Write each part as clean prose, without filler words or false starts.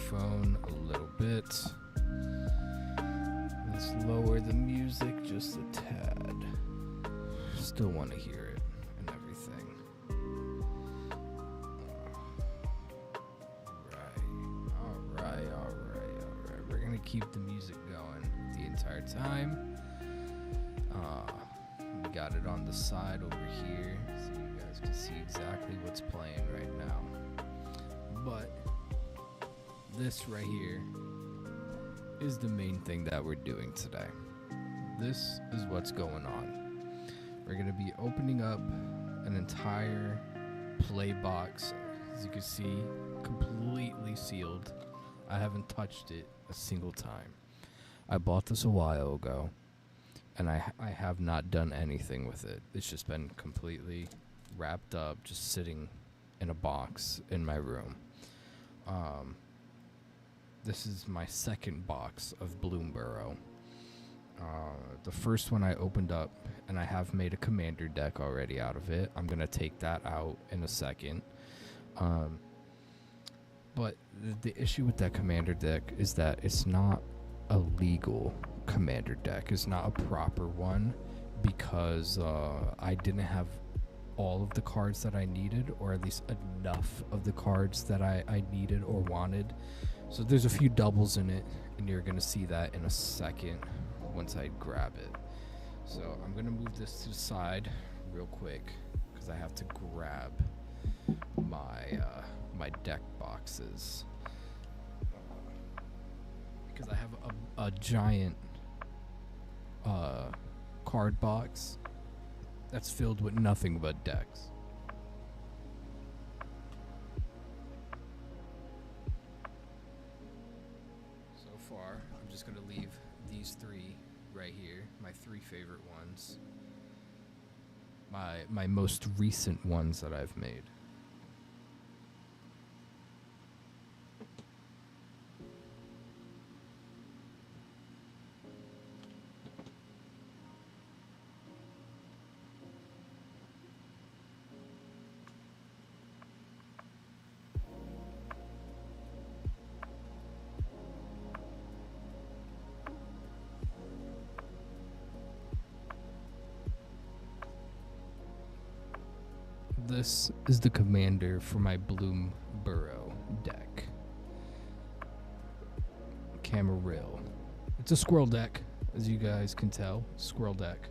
microphone a little bit. Let's lower the music just a tad. Still want to hear it and everything. Alright. We're gonna keep the music going the entire time. We got it on the side over here, so you guys can see exactly what's playing right now. But this right here is the main thing that we're doing today. This is what's going on. We're going to be opening up an entire play box, as you can see, completely sealed. I haven't touched it a single time. I bought this a while ago, and I have not done anything with it. It's just been completely wrapped up, just sitting in a box in my room. This is my second box of Bloomburrow. The first one I opened up, and I have made a commander deck already out of it. I'm going to take that out in a second. But the issue with that commander deck is that it's not a legal commander deck. It's not a proper one because I didn't have all of the cards that I needed, or at least enough of the cards that I needed or wanted. So there's a few doubles in it, and you're going to see that in a second once I grab it. So I'm going to move this to the side real quick because I have to grab my deck boxes. Because I have a giant card box that's filled with nothing but decks. So far, I'm just going to leave these three right here, my three favorite ones, my most recent ones that I've made. This is the commander for my Bloomburrow deck. Camarilla. It's a squirrel deck, as you guys can tell. Squirrel deck.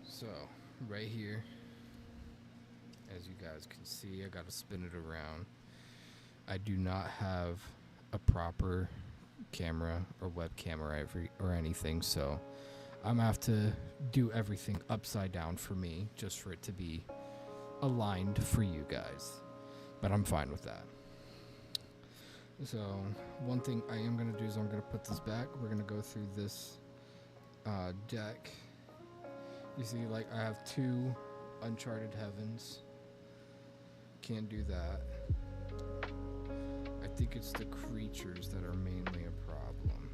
So, right here, as you guys can see, I gotta spin it around. I do not have a proper camera or webcam or anything, so I'm gonna have to do everything upside down for me, just for it to be aligned for you guys. But I'm fine with that. So, one thing I am gonna do is I'm gonna put this back. We're gonna go through this deck. You see, like, I have two Uncharted Heavens. Can't do that. I think it's the creatures that are mainly a problem.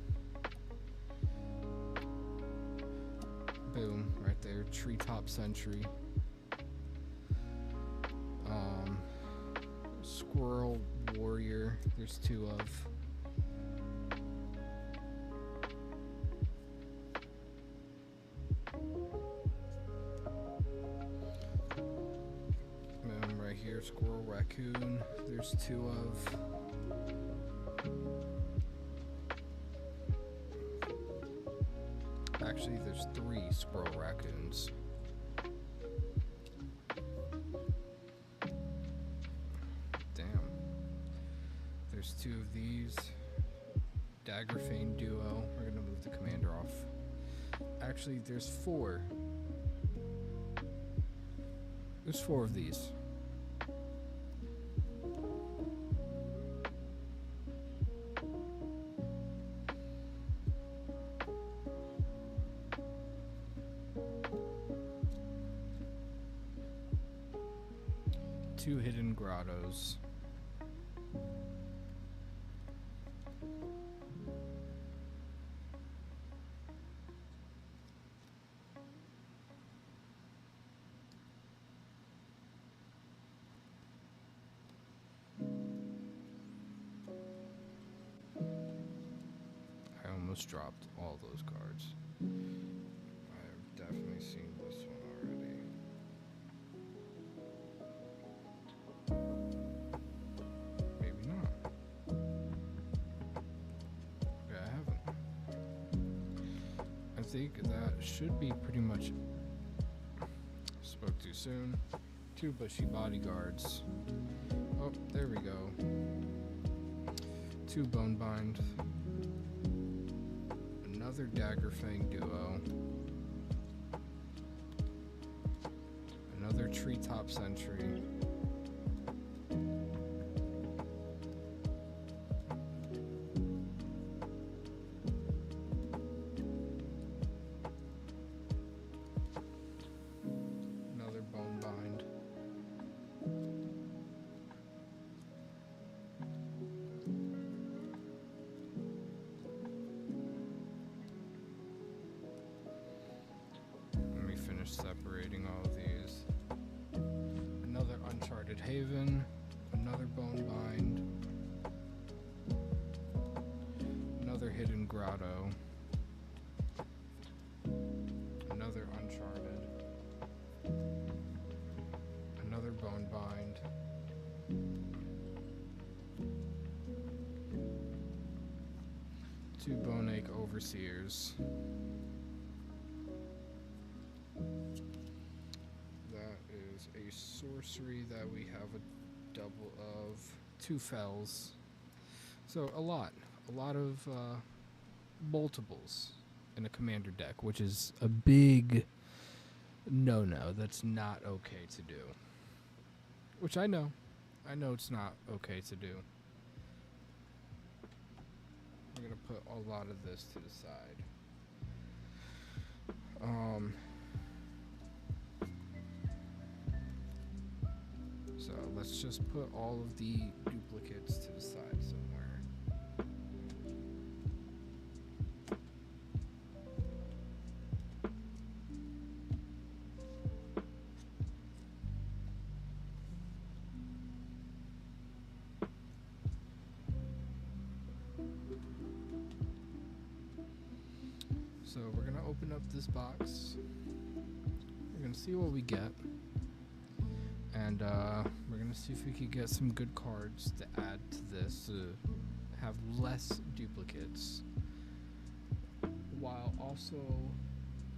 Boom, right there. Treetop Sentry. Squirrel Warrior. There's two of. Right here, Squirrel Raccoon. There's two of. Actually, there's three Squirrel Raccoons. Damn. There's two of these. Daggerfane Duo. We're gonna move the commander off. Actually, there's four. There's four of these. 2 hidden grottos. I almost dropped all those cards. I've definitely seen this one already. Maybe not. Okay, I haven't. I think that should be pretty much. Spoke too soon. 2 bushy bodyguards. Oh, there we go. 2 bone bind. Another dagger fang duo. Another treetop sentry. Another bone bind. Let me finish separating all of these. Another uncharted haven. Another bone bind. Another hidden grotto. Another uncharted. Another bone bind. Two bone ache overseers. That is a sorcery that we have a double of 2 fells. So a lot of multiples in a commander deck, which is a big no-no. That's not okay to do. Which I know it's not okay to do. I'm gonna put a lot of this to the side. So let's just put all of the duplicates to the side somewhere. So we're gonna open up this box. We're gonna see what we get. And we're gonna see if we could get some good cards to add to this to have less duplicates, while also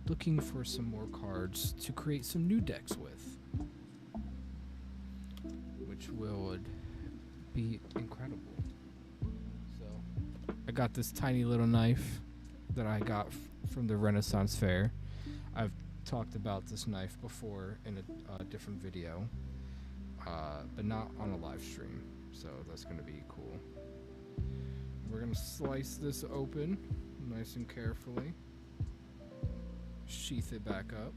looking for some more cards to create some new decks with, which would be incredible. So I got this tiny little knife that I got from the Renaissance Fair. I've talked about this knife before in a different video, but not on a live stream, so that's going to be cool. We're going to slice this open nice and carefully, sheath it back up.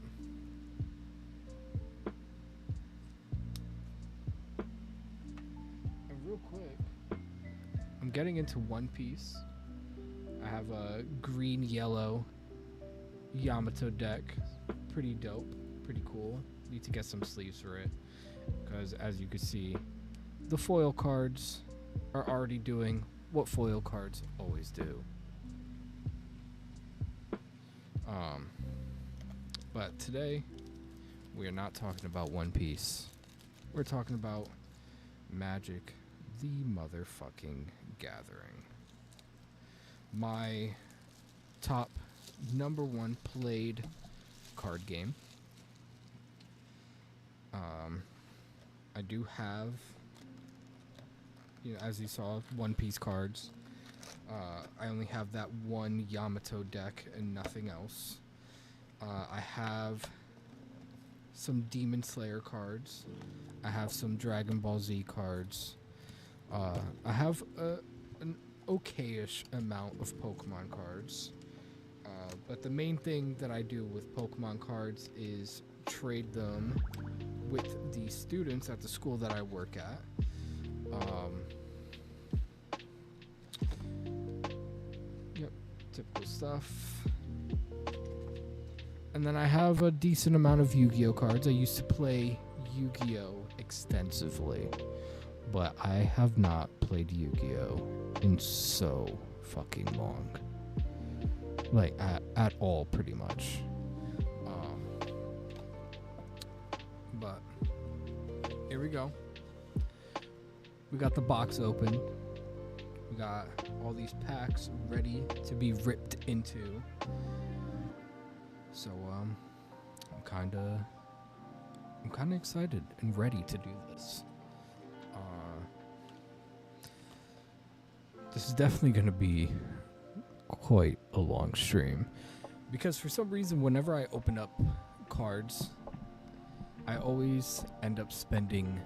And real quick, I'm getting into One Piece. I have a green-yellow Yamato deck. Pretty dope, pretty cool. Need to get some sleeves for it, because as you can see, the foil cards are already doing what foil cards always do. But today, we are not talking about One Piece. We're talking about Magic: The Motherfucking Gathering. My top #1 played card game. I do have, as you saw, One Piece cards. I only have that one Yamato deck and nothing else. I have some Demon Slayer cards. I have some Dragon Ball Z cards. I have an okayish amount of Pokemon cards. But the main thing that I do with Pokemon cards is trade them with the students at the school that I work at. Yep, typical stuff. And then I have a decent amount of Yu-Gi-Oh cards. I used to play Yu-Gi-Oh extensively, but I have not played Yu-Gi-Oh in so fucking long. Like, at all, pretty much. But here we go. We got the box open. We got all these packs ready to be ripped into. So I'm kind of excited and ready to do this. This is definitely going to be quite a long stream, because for some reason whenever I open up cards, I always end up spending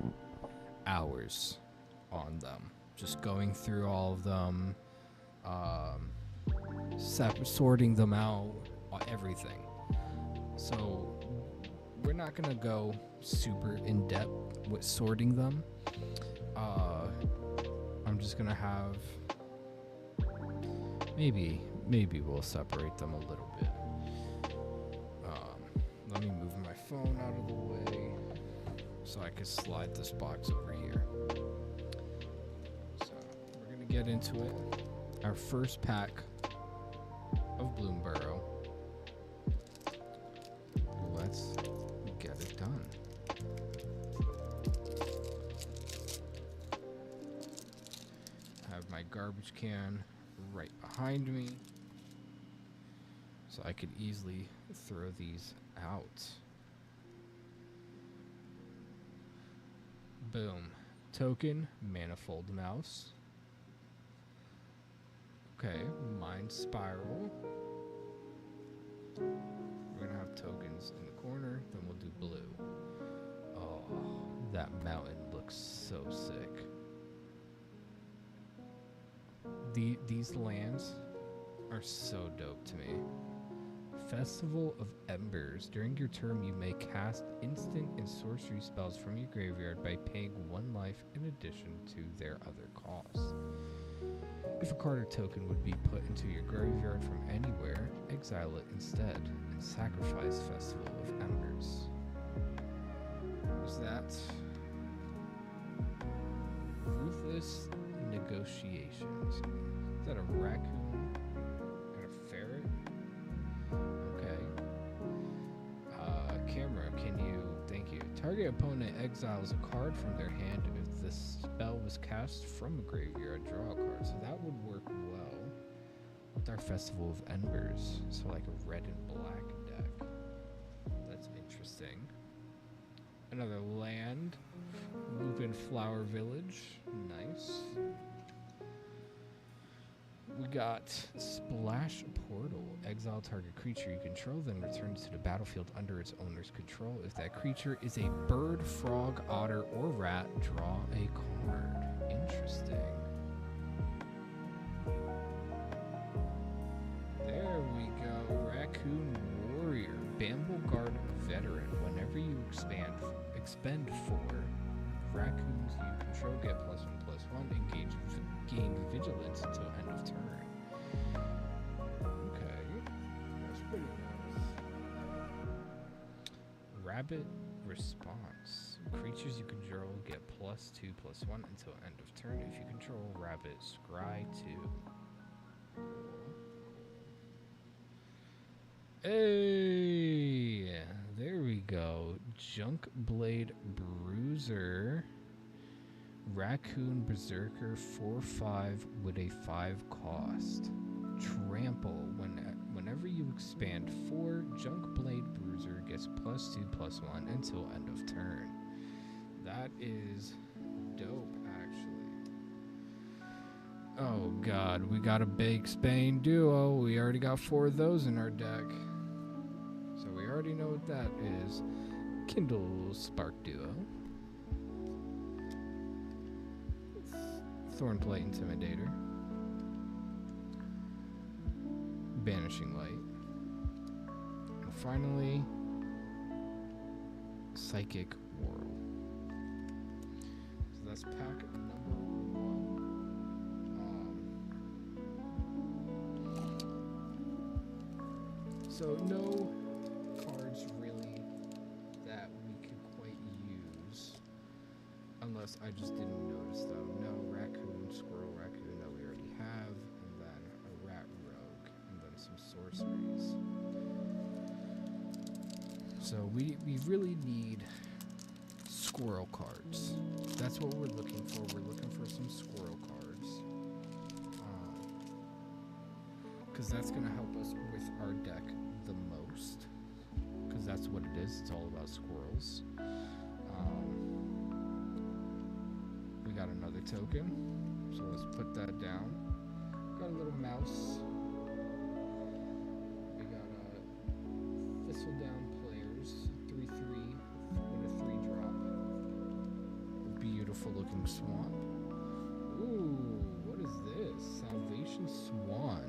hours on them, just going through all of them, sorting them out, everything. So we're not gonna go super in depth with sorting them. I'm just gonna have maybe we'll separate them a little bit. Let me move my phone out of the way so I can slide this box over here. So we're gonna get into it. Our first pack of Bloomburrow. Let's get it done. I have my garbage can right behind me, so I could easily throw these out. Boom. Token, Manifold Mouse. Okay, Mind Spiral. We're gonna have tokens in the corner, then we'll do blue. Oh, that mountain looks so sick. These lands are so dope to me. Festival of Embers. During your turn, you may cast instant and sorcery spells from your graveyard by paying 1 life in addition to their other costs. If a card or token would be put into your graveyard from anywhere, exile it instead and sacrifice Festival of Embers. Who's that? Ruthless Negotiations. Is that a raccoon and a ferret? Okay. Camera, can you... Thank you. Target opponent exiles a card from their hand if the spell was cast from a graveyard. Draw a card. So that would work well with our Festival of Embers. So like a red and black deck. That's interesting. Another land. Lupin Flower Village. Nice. We got Splash Portal. Exile target creature you control, then returns to the battlefield under its owner's control. If that creature is a bird, frog, otter, or rat, draw a card. Interesting. There we go. Raccoon Warrior. Bamble Guard Veteran. Whenever you expend 4 raccoons you control, get +1/+1, gain vigilance until end of turn. Okay, that's pretty nice. Rabbit Response. Creatures you control get +2/+1 until end of turn. If you control rabbit, scry 2. Hey, there we go. Junk Blade Bruiser. Raccoon Berserker 4/5 with a 5 cost. Trample. Whenever you expand 4, Junk Blade Bruiser gets +2/+1 until end of turn. That is dope, actually. Oh god, we got a Bake Spain duo. We already got 4 of those in our deck. So we already know what that is. Kindle Spark Duo. Thornplate Intimidator. Banishing Light. And finally, Psychic Whirl. So that's pack number 1. So no cards really that we could quite use, unless I just didn't notice them. No raccoon, squirrel, raccoon that we already have, and then a rat rogue, and then some sorceries. So we really need squirrel cards. That's what we're looking for. We're looking for some squirrel cards. Because that's going to help us with our deck the most. Because that's what it is. It's all about squirrels. We got another token. So let's put that down. Got a little mouse. We got a Thistledown Players. 3/3 with a 3-drop. Beautiful looking swan. Ooh, what is this? Salvation Swan.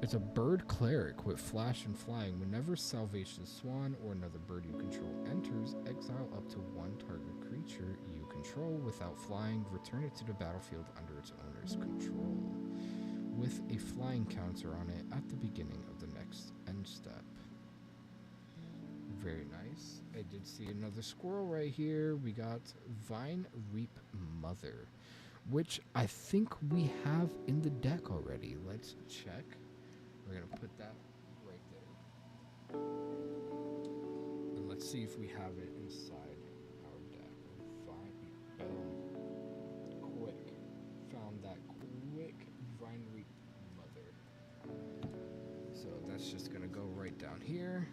It's a bird cleric with flash and flying. Whenever Salvation Swan or another bird you control enters, exile up to one target creature you control without flying. Return it to the battlefield under its owner's control, with a flying counter on it at the beginning of the next end step. Very nice. I did see another squirrel right here. We got Vine Reap Mother, which I think we have in the deck already. Let's check. We're going to put that right there. And let's see if we have it inside our deck. Boom. Quick. Found that quick Vine Reap Mother. So that's just going to go right down here.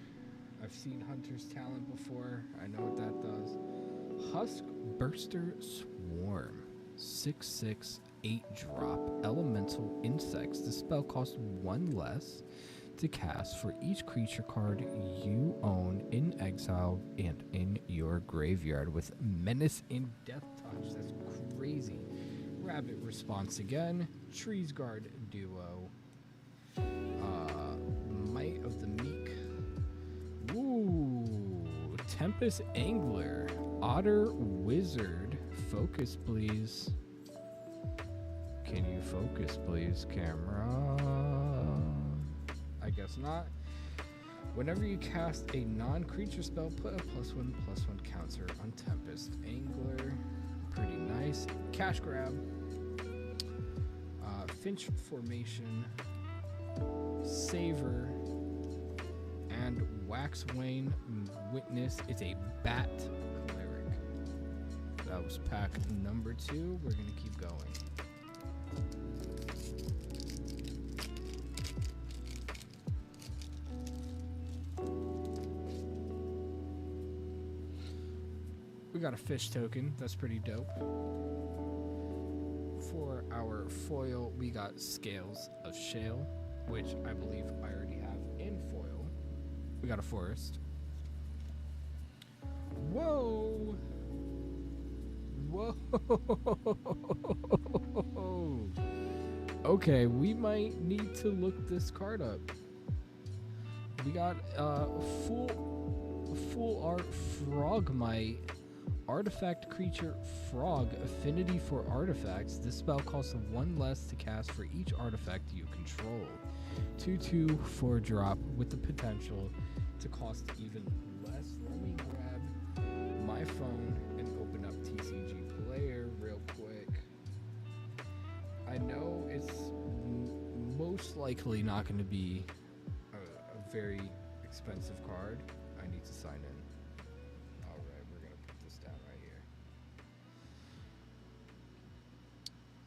I've seen Hunter's Talent before. I know what that does. Husk Burster Swarm. 6/6, 8-drop. Elemental Insects. The spell costs 1 less to cast for each creature card you own in exile and in your graveyard with Menace and Death Touch. That's crazy. Rabbit Response again. Trees Guard Duo. Might of the Meek. Ooh, Tempest Angler, Otter Wizard. Focus, please. Can you focus, please, camera? I guess not. Whenever you cast a non-creature spell, put a +1/+1 counter on Tempest Angler. Pretty nice. Cash grab. Finch Formation. Savor. And Waxwane Witness. It's a bat cleric. That was pack number 2. We're going to keep going. We got a fish token. That's pretty dope. For our foil, we got Scales of Shale, which I believe I already have in foil. We got a forest. Whoa! Whoa! Okay, we might need to look this card up. We got full art Frogmite. Artifact creature frog. Affinity for artifacts. This spell costs 1 less to cast for each artifact you control. 2/2 4-drop with the potential to cost even less. Let me grab my phone and open up TCG Player real quick. I know it's most likely not going to be a very expensive card. I need to sign in. Alright, we're going to put this down right here.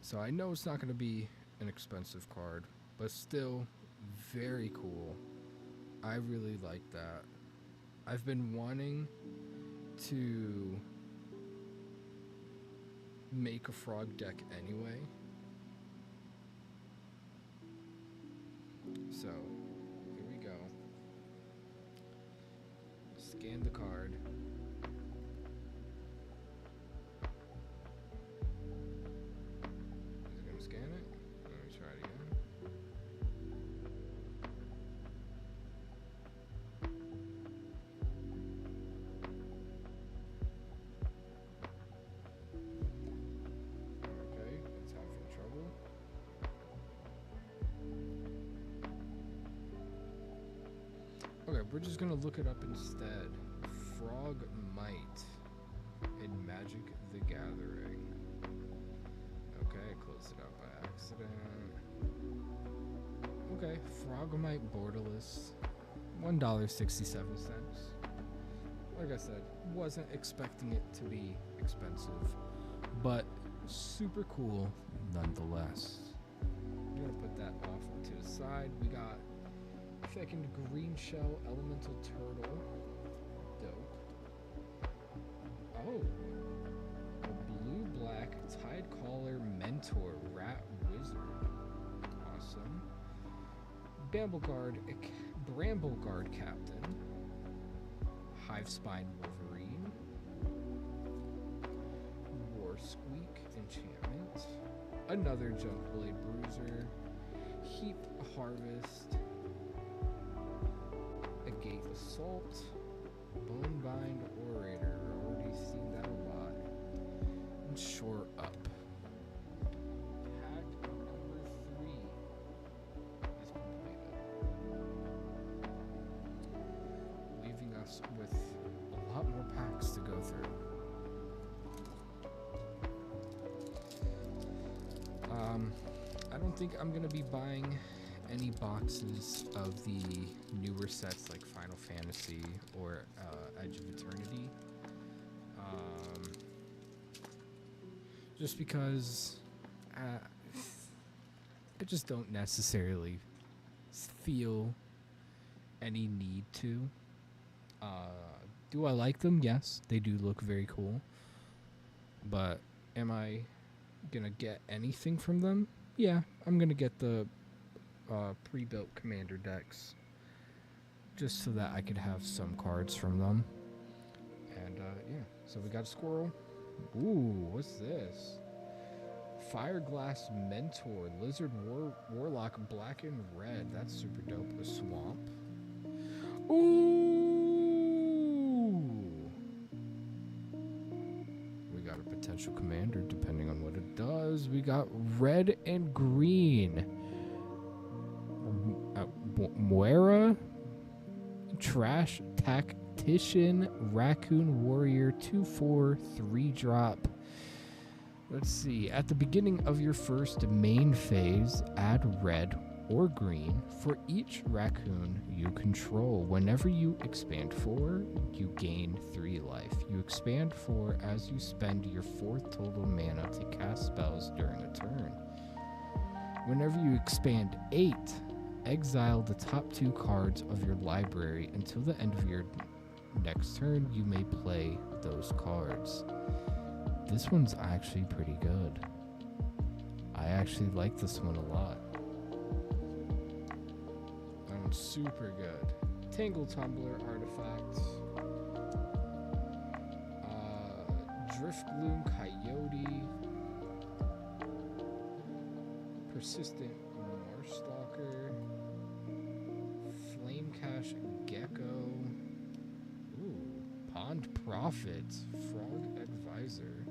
So I know it's not going to be an expensive card, but still very cool. I really like that. I've been wanting to make a frog deck anyway. So, here we go. Scan the card. Is it going to scan it? Let me try it again. We're just gonna look it up instead. Frogmite in Magic the Gathering. Okay, I closed it out by accident. Okay, Frogmite borderless, $1.67. Like I said, wasn't expecting it to be expensive, but super cool nonetheless. I'm gonna put that off to the side. We got second green shell elemental turtle. Dope. Oh, a blue-black tide caller mentor rat wizard. Awesome. Brambleguard captain. Hivespine wolverine. War squeak enchantment. Another Junkblade bruiser. Heap harvest. A gate assault. Bonebind orator. Already seen that a lot. And shore up. Pack number 3 is completed, leaving us with a lot more packs to go through. I don't think I'm gonna be buying any boxes of the newer sets like Final Fantasy or Edge of Eternity. Just because I just don't necessarily feel any need to. Do I like them? Yes, they do look very cool. But am I gonna get anything from them? Yeah, I'm gonna get the pre-built commander decks just so that I could have some cards from them. And yeah, so we got a squirrel. Ooh, what's this? Fireglass Mentor, Lizard Warlock, black and red. That's super dope. A swamp. Ooh! We got a potential commander depending on what it does. We got red and green. Moira? Trash Tactician, Raccoon Warrior, 2/4, 3-drop. Let's see. At the beginning of your first main phase, add red or green for each raccoon you control. Whenever you expand 4, you gain 3 life. You expand 4 as you spend your 4th total mana to cast spells during a turn. Whenever you expand 8, exile the top 2 cards of your library until the end of your next turn. You may play those cards. This one's actually pretty good. I actually like this one a lot. That one's super good. Tangle Tumbler artifacts. Driftgloom Coyote. Persistent Marstalker. Flamecash Gecko. Ooh, Pond Prophet. Frog Advisor.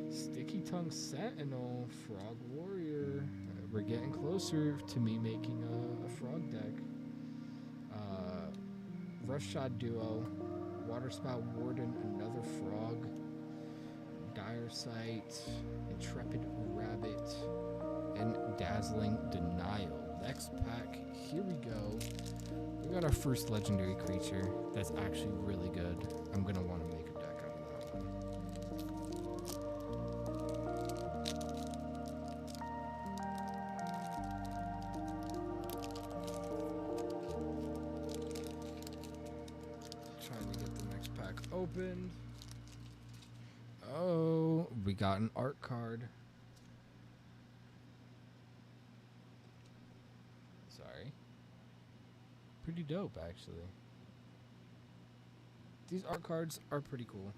Sticky Tongue Sentinel. Frog Warrior. We're getting closer to me making a frog deck. Roughshod Duo. Waterspout Warden. Another frog. Dire Sight. Intrepid Rabbit. And Dazzling Denial. Next pack, here we go. We got our first legendary creature that's actually really good. I'm gonna want to make a deck out of that one. Trying to get the next pack opened. Oh, we got an art card. Pretty dope, actually. These art cards are pretty cool.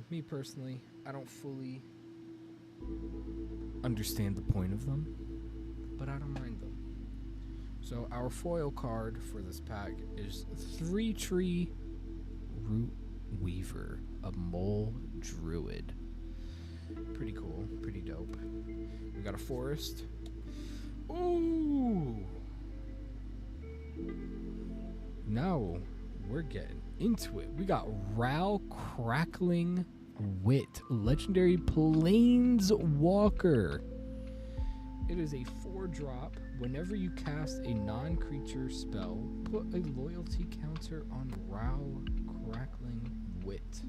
Me personally, I don't fully understand the point of them, but I don't mind them. So our foil card for this pack is 3-Tree Root Weaver, a mole druid. Pretty cool, pretty dope. We got a forest. Ooh! now we're getting into it. We got Ral Crackling Wit, legendary Planeswalker. It is a 4-drop. Whenever you cast a non-creature spell, put a loyalty counter on Ral Crackling Wit.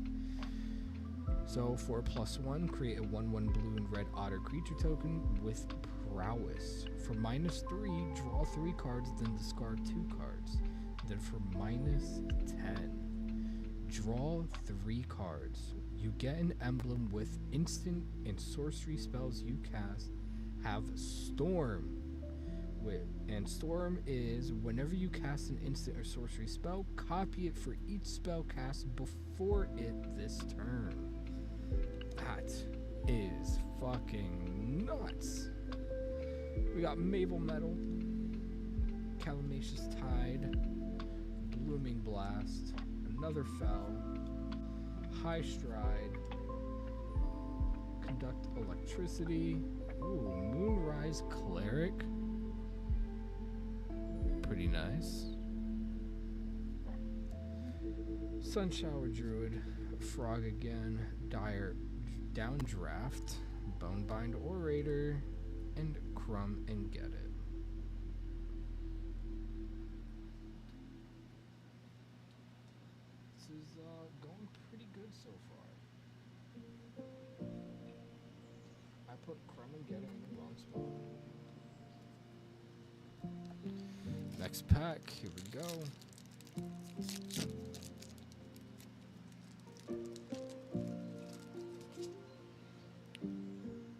So for a +1, create a 1/1 blue and red otter creature token with prowess. For -3, draw 3 cards, then discard 2 cards. Then for -10, draw 3 cards. You get an emblem with instant and sorcery spells you cast have Storm. And Storm is whenever you cast an instant or sorcery spell, copy it for each spell cast before it this turn. That is fucking nuts. We got Maple Metal, Calamacious Tide, Blooming Blast, another Fell, High Stride, Conduct Electricity, Moonrise Cleric, pretty nice. Sunshower Druid, Frog again, Dire Downdraft, Bonebind Orator, and Crumb and Get It. This is going pretty good so far. I put Crumb and Get It in the wrong spot. Next pack, here we go.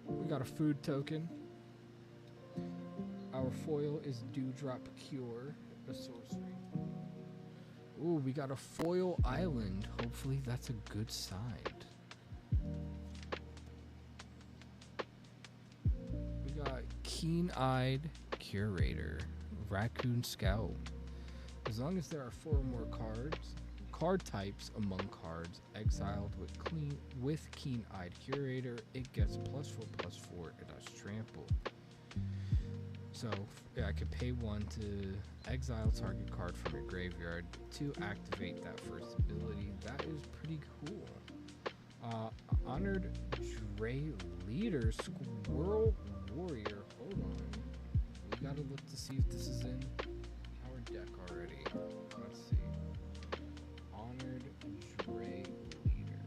We got a food token. Our foil is Dewdrop Cure, a sorcery. Ooh, we got a foil island. Hopefully that's a good sign. We got Keen-Eyed Curator, Raccoon Scout. As long as there are 4 or more card types among cards exiled with Keen-Eyed Curator, it gets +4/+4. It has Trample. So I could pay 1 to exile target card from your graveyard to activate that first ability. That is pretty cool. Honored Dre Leader, Squirrel Warrior. Hold on. We gotta look to see if this is in our deck already. Let's see. Honored Dre Leader.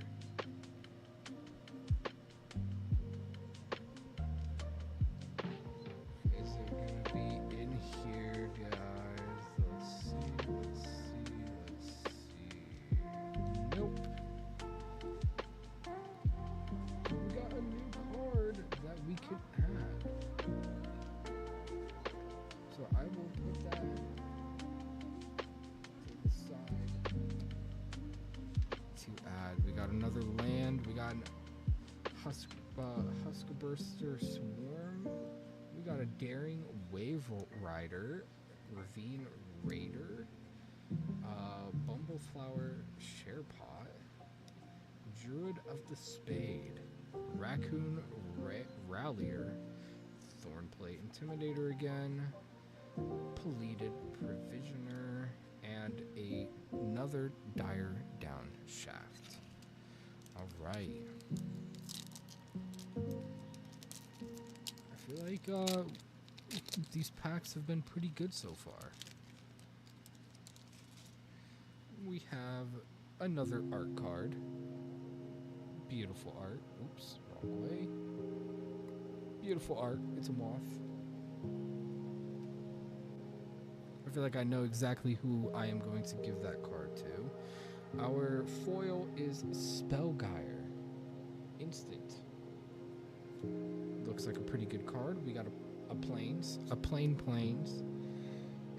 Is it gonna be in here, guys? Let's see. Nope. We got a new card that we could add. So I will put that to the side to add. We got another land. We got an Huskaburster Swarm. We got a Daring Wave Rider, Ravine Raider, Bumbleflower Sharepot, Druid of the Spade, Raccoon Rallier, Thornplate Intimidator again, Polluted Provisioner, and another Dire Down Shaft. Alright. I feel like these packs have been pretty good so far. We have another art card. Beautiful art. Oops, wrong way. Beautiful art. It's a moth. I feel like I know exactly who I am going to give that card to. Our foil is Spellgyre. Instant. Looks like a pretty good card. We got a plains, and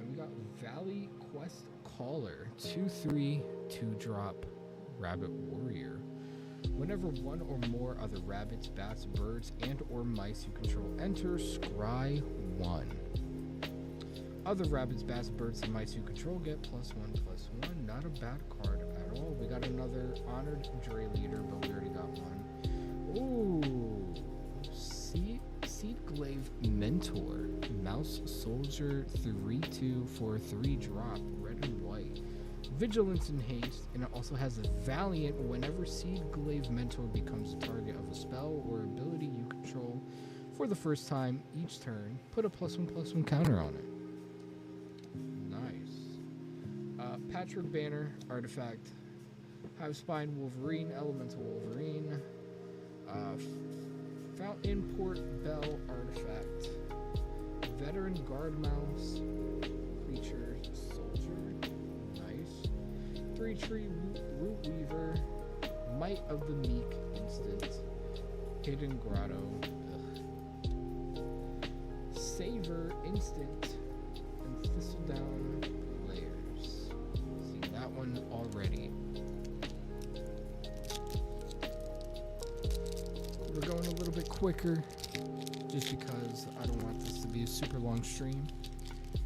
we got Valley Quest Caller, 2/3, 2-drop Rabbit Warrior. Whenever 1 or more other rabbits, bats, birds, and or mice you control enter, scry 1. Other rabbits, bats, birds, and mice you control get +1/+1. Not a bad card at all. We got another Honored Dre Leader, but we already got one. Ooh, Seedglaive Mentor, Mouse Soldier, 3/2 for 3-drop, red and white. Vigilance and Haste, and it also has a Valiant. Whenever Seed Glaive Mentor becomes the target of a spell or ability you control for the first time each turn, put a +1/+1 counter on it. Nice. Patchwork Banner, Artifact. Hive Spine Wolverine, Elemental Wolverine. Fountain Port Bell, Artifact. Veteran Guard Mouse, Creature, Soldier. Nice. 3-tree Root Weaver. Might of the Meek, instant. Hidden Grotto. Ugh. Savor, instant. And Thistledown Layers. See that one already. We're going a little bit quicker just because I don't want this to be a super long stream.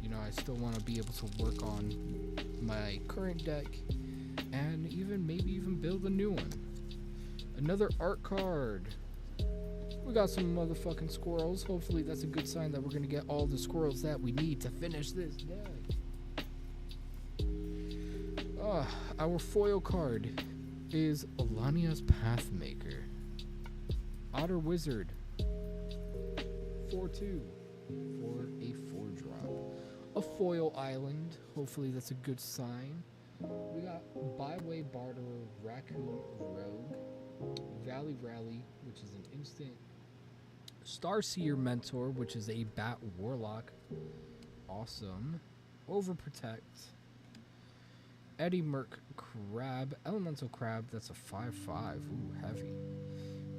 You know, I still want to be able to work on my current deck and maybe even build a new one. Another art card. We got some motherfucking squirrels. Hopefully that's a good sign that we're going to get all the squirrels that we need to finish this deck. Our foil card is Alania's Pathmaker. Otter Wizard. 4/2 for a 4-drop. A foil island. Hopefully that's a good sign. We got Byway Barterer, Raccoon Rogue, Valley Rally, which is an instant. Starseer Mentor, which is a Bat Warlock. Awesome. Overprotect. Eddie Merc Crab, Elemental Crab, that's a 5/5. Ooh, heavy.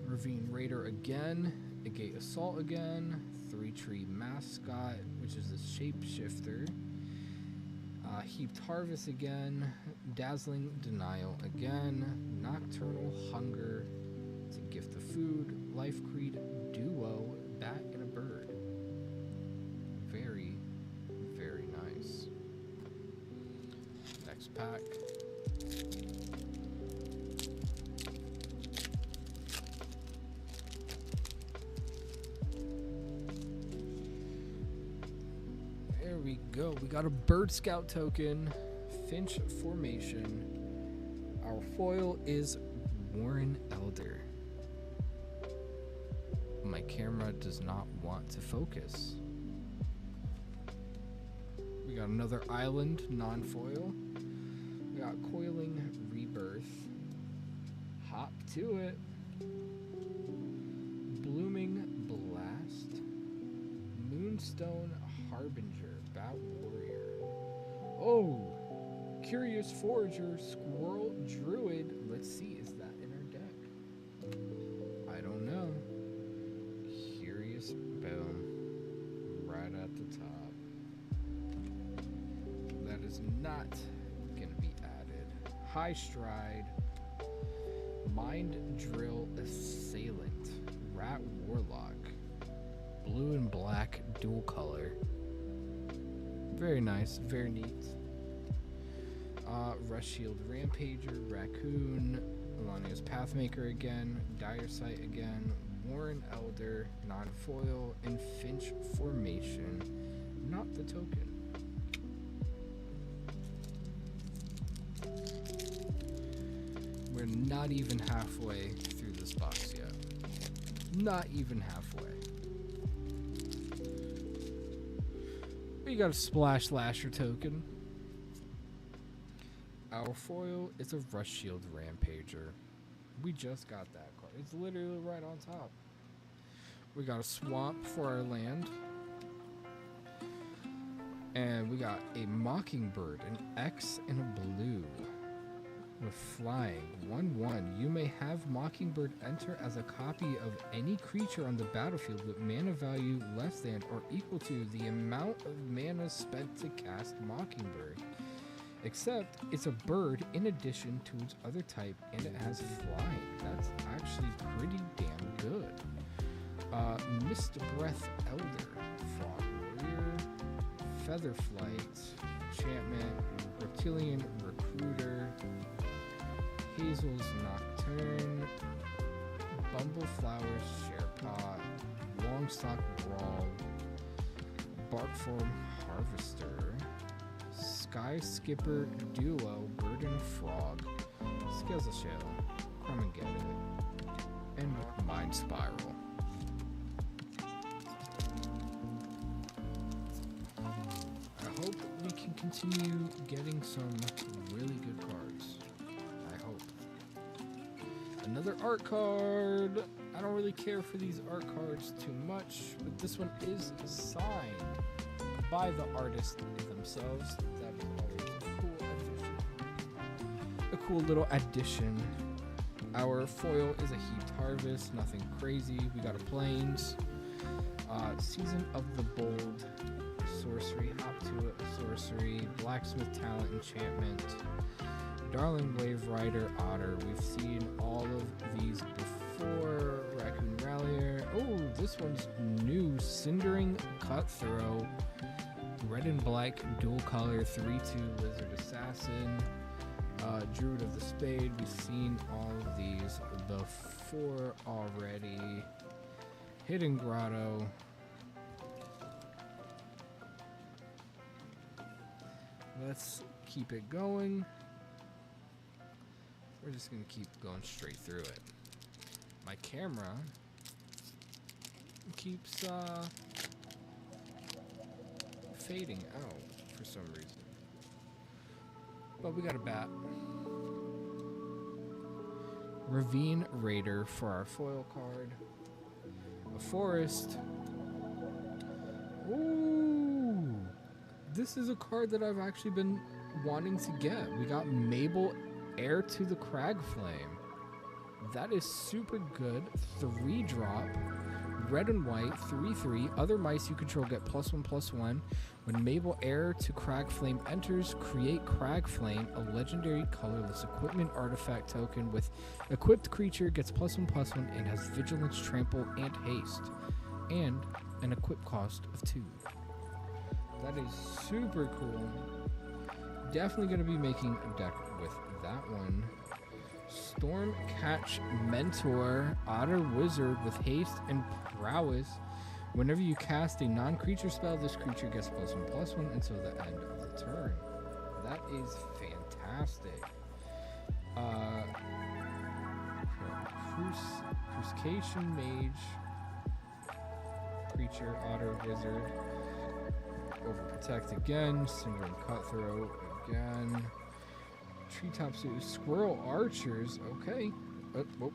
Ravine Raider again. Agate Assault again. 3-tree Mascot, which is a shapeshifter. Heaped Harvest again. Dazzling Denial again. Nocturnal Hunger. It's a gift of food. Life Creed Duo. Bat and a bird. Very, very nice. Next pack. There we go. We got a Bird Scout token. Finch Formation. Our foil is Warren Elder. My camera does not want to focus. We got another island, non-foil. We got Coiling Rebirth. Hop to it. Blooming Blast. Moonstone Harbinger, Bat Warrior. Oh! Curious Forager, Squirrel Druid. Let's see, is that in our deck? I don't know. Curious, boom. Right at the top. That is not going to be added. High Stride. Mind Drill Assailant. Rat Warlock. Blue and black dual color. Very nice, very neat. Rush Shield Rampager, Raccoon, Alania's Pathmaker again, Dire Sight again, Warren Elder, non-foil, and Finch Formation, not the token. We're not even halfway through this box yet. Not even halfway. We got a Splash Lasher token. Our foil is a Rush Shield Rampager. We just got that card. It's literally right on top. We got a Swamp for our land. And we got a Mockingbird, an X and a blue. With flying. 1/1. You may have Mockingbird enter as a copy of any creature on the battlefield with mana value less than or equal to the amount of mana spent to cast Mockingbird. Except it's a bird in addition to its other type and it has flying. That's actually pretty damn good. Mist Breath Elder, Frog Warrior, Feather Flight, Enchantment, Reptilian Recruiter, Hazel's Nocturne, Bumbleflower Sharepot, Longstock Brawl, Barkform Harvester, Sky Skipper Duo, Bird and Frog, Scales of Shale, Crumb and Get It, and Mind Spiral. I hope we can continue getting some really good cards. I hope. Another art card. I don't really care for these art cards too much, but this one is signed by the artist themselves. That is always a cool addition. A cool little addition. Our foil is a Heaped Harvest, nothing crazy. We got a Plains. Season of the Bold, Sorcery, Hop to it, Sorcery, Blacksmith Talent Enchantment, Darling Wave Rider, Otter. We've seen all of these before. Raccoon Rallier. Oh, this one's new. Cindering Cutthroat. Red and black dual color 3/2 Lizard Assassin. Druid of the Spade. We've seen all of these before already. Hidden Grotto. Let's keep it going. We're just gonna keep going straight through it. My camera keeps fading out for some reason. But we got a bat. Ravine Raider for our foil card. A forest. Ooh! This is a card that I've actually been wanting to get. We got Mabel Heir to the Cragflame. That is super good. 3-drop. Red and white. 3/3. Other mice you control get +1/+1. When Mabel Heir to Cragflame enters, create Cragflame, a legendary colorless equipment artifact token with equipped creature gets +1/+1 and has vigilance, trample, and haste. And an equip cost of 2. That is super cool. Definitely going to be making a deck with that one. Stormcatch Mentor, Otter Wizard with haste and prowess. Whenever you cast a non-creature spell, this creature gets +1/+1 until the end of the turn. That is fantastic. Crucifixion Mage, creature, Otter Wizard. Overprotect again. Cindering Cutthroat again. Treetop Suit, Squirrel Archers. Okay. Oh.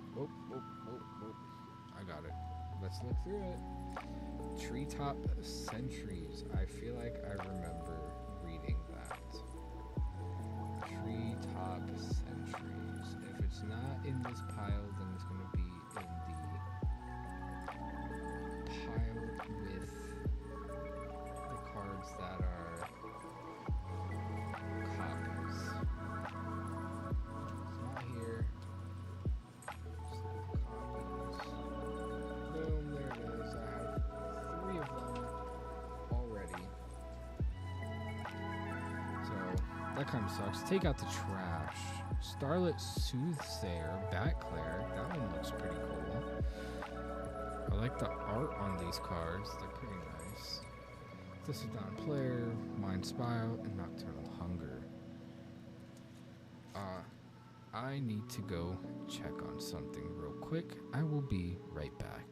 I got it. Let's look through it. Treetop Sentries. I feel like I remember reading that. Treetop Sentries. If it's not in this pile, then it's going to be in the pile with the cards that are copies. It's not here. Just copies. Boom, there it is. I have 3 of them already. So that kind of sucks. Take out the trash. Starlit Soothsayer, Bat Cleric. That one looks pretty cool. I like the art on these cards. They're pretty nice. This is Down Player, Mind Spiral, and Nocturnal Hunger. I need to go check on something real quick. I will be right back.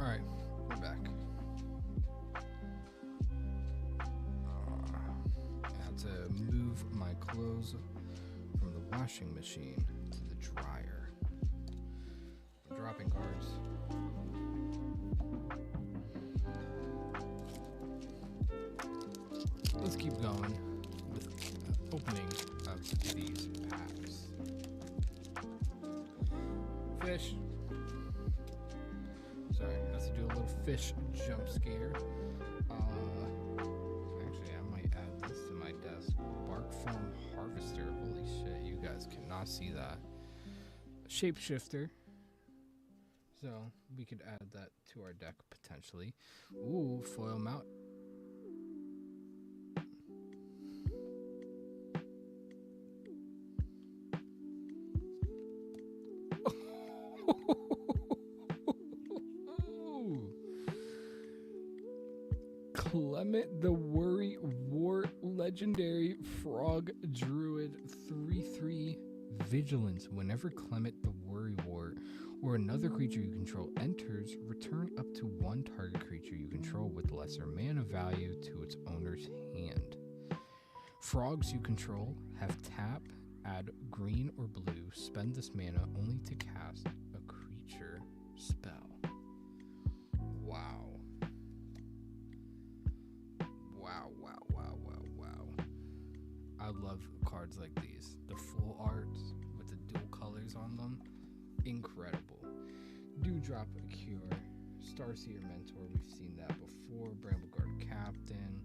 Alright, we're back. I had to move my clothes from the washing machine to the dryer. I'm dropping cards. Let's keep going with opening of these packs. Fish. Sorry, I have to do a little fish jump scare. Actually, I might add this to my desk. Bark Farm Harvester. Holy shit, you guys cannot see that. Shapeshifter. So we could add that to our deck potentially. Ooh, foil mount. Clement the Worry Wart Legendary Frog Druid 3/3 Vigilance. Whenever Clement the Worry Wart or another creature you control enters, return up to one target creature you control with lesser mana value to its owner's hand. Frogs you control have tap, add green or blue, spend this mana only to cast a creature spell. Wow. I love cards like these. The full arts with the dual colors on them. Incredible. Dewdrop Cure. Starseer Mentor. We've seen that before. Brambleguard Captain.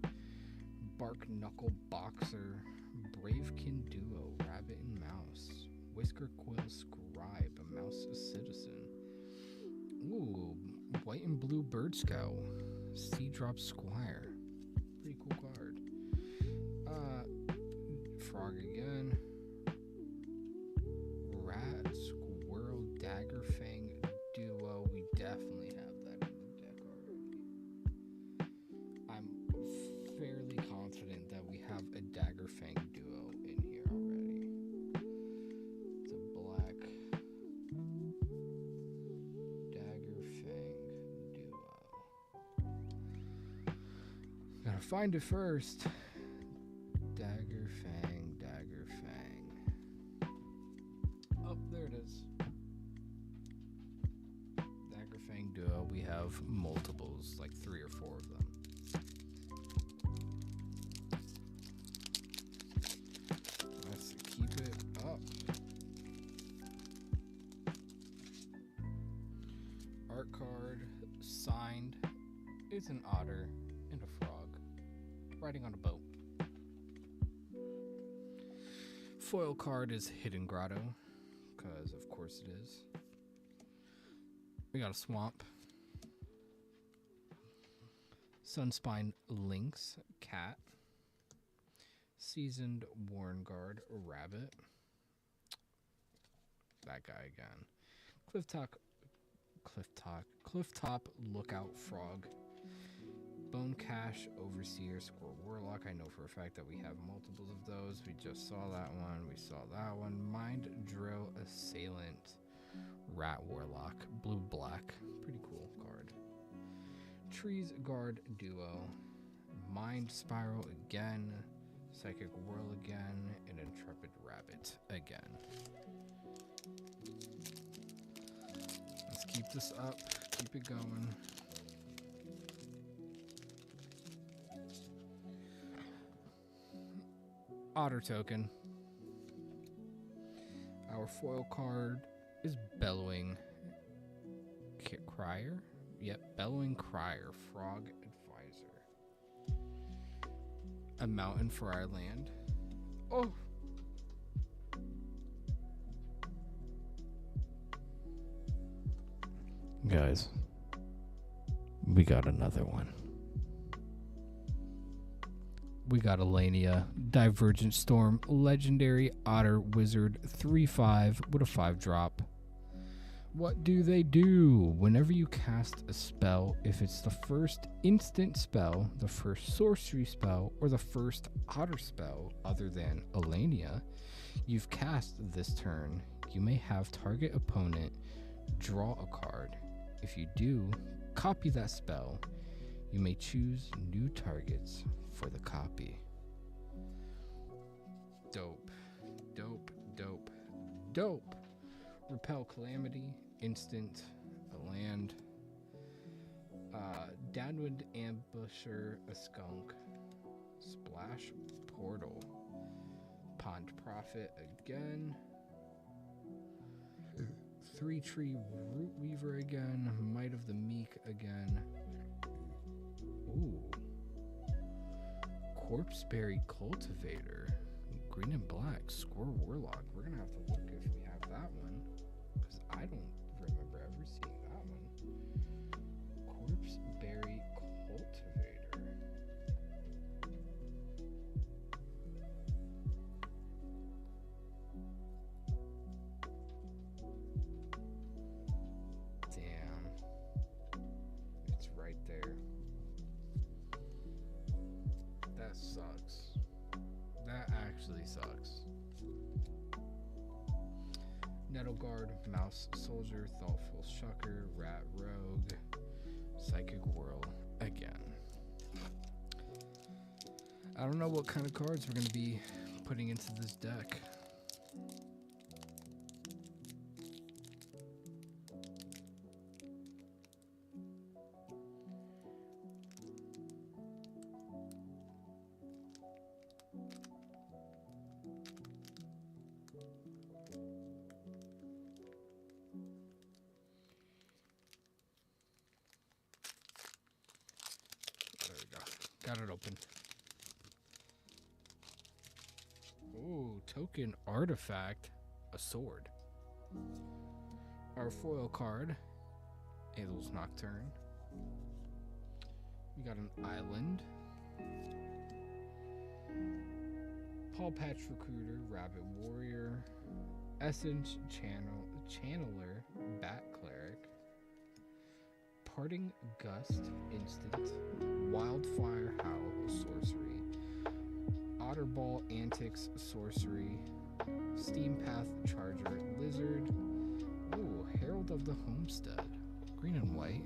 Bark Knuckle Boxer. Bravekin Duo. Rabbit and Mouse. Whisker Quill Scribe. A Mouse Citizen. Ooh. White and Blue Bird Scout. Sea Drop Squire. Pretty cool card. Frog again. Rat, Squirrel, Daggerfang Duo. We definitely have that in the deck already. I'm fairly confident that we have a Daggerfang Duo in here already. It's a black Daggerfang Duo. Gotta find it first. Daggerfang. Oh, there it is. Daggerfang Duo. We have multiples, like 3 or 4 of them. Let's keep it up. Art card, signed. It's an otter and a frog riding on a boat. Foil card is Hidden Grotto, because of course it is. We got a swamp. Sunspine Lynx, cat. Seasoned Warren Guard, rabbit. That guy again. Clifftop Lookout Frog. Bone Cache, Overseer, Squirrel Warlock. I know for a fact that we have multiples of those. We just saw that one. We saw that one. Mind Drill Assailant, Rat Warlock, Blue-Black. Pretty cool card. Trees Guard Duo. Mind Spiral again. Psychic Whirl again. And Intrepid Rabbit again. Let's keep this up. Keep it going. Otter token. Our foil card is Bellowing Crier. Yep, Bellowing Crier, Frog Advisor. A mountain for our land. Oh! Guys, we got another one. We got Alania, Divergent Storm, Legendary Otter Wizard, 3/5 with a 5-drop. What do? Whenever you cast a spell, if it's the first instant spell, the first sorcery spell, or the first otter spell other than Alania you've cast this turn, you may have target opponent draw a card. If you do, copy that spell, you may choose new targets for the copy. Dope. Dope. Dope. Dope. Repel Calamity. Instant. A land. Downwind Ambusher. A skunk. Splash Portal. Pond Prophet again. 3-tree Root Weaver again. Might of the Meek again. Ooh. Corpseberry Cultivator. Green and black. Score Warlock. We're gonna have to look if we have that one, because I don't remember ever seeing that one. Corpseberry Cultivator. Sucks. That actually sucks. Nettle Guard, Mouse Soldier, Thoughtful Shucker, Rat Rogue, Psychic Whirl again. I don't know what kind of cards we're going to be putting into this deck. Got it open. Ooh, token artifact, a sword. Our foil card, Azel's Nocturne. We got an island. Paw Patch Recruiter, Rabbit Warrior, Essence Channeler, Bat Cleric, Parting Gust, Instant, Wildfire Howl, Sorcery, Otterball Antics, Sorcery, Steam Path Charger, Lizard, ooh, Herald of the Homestead, green and white,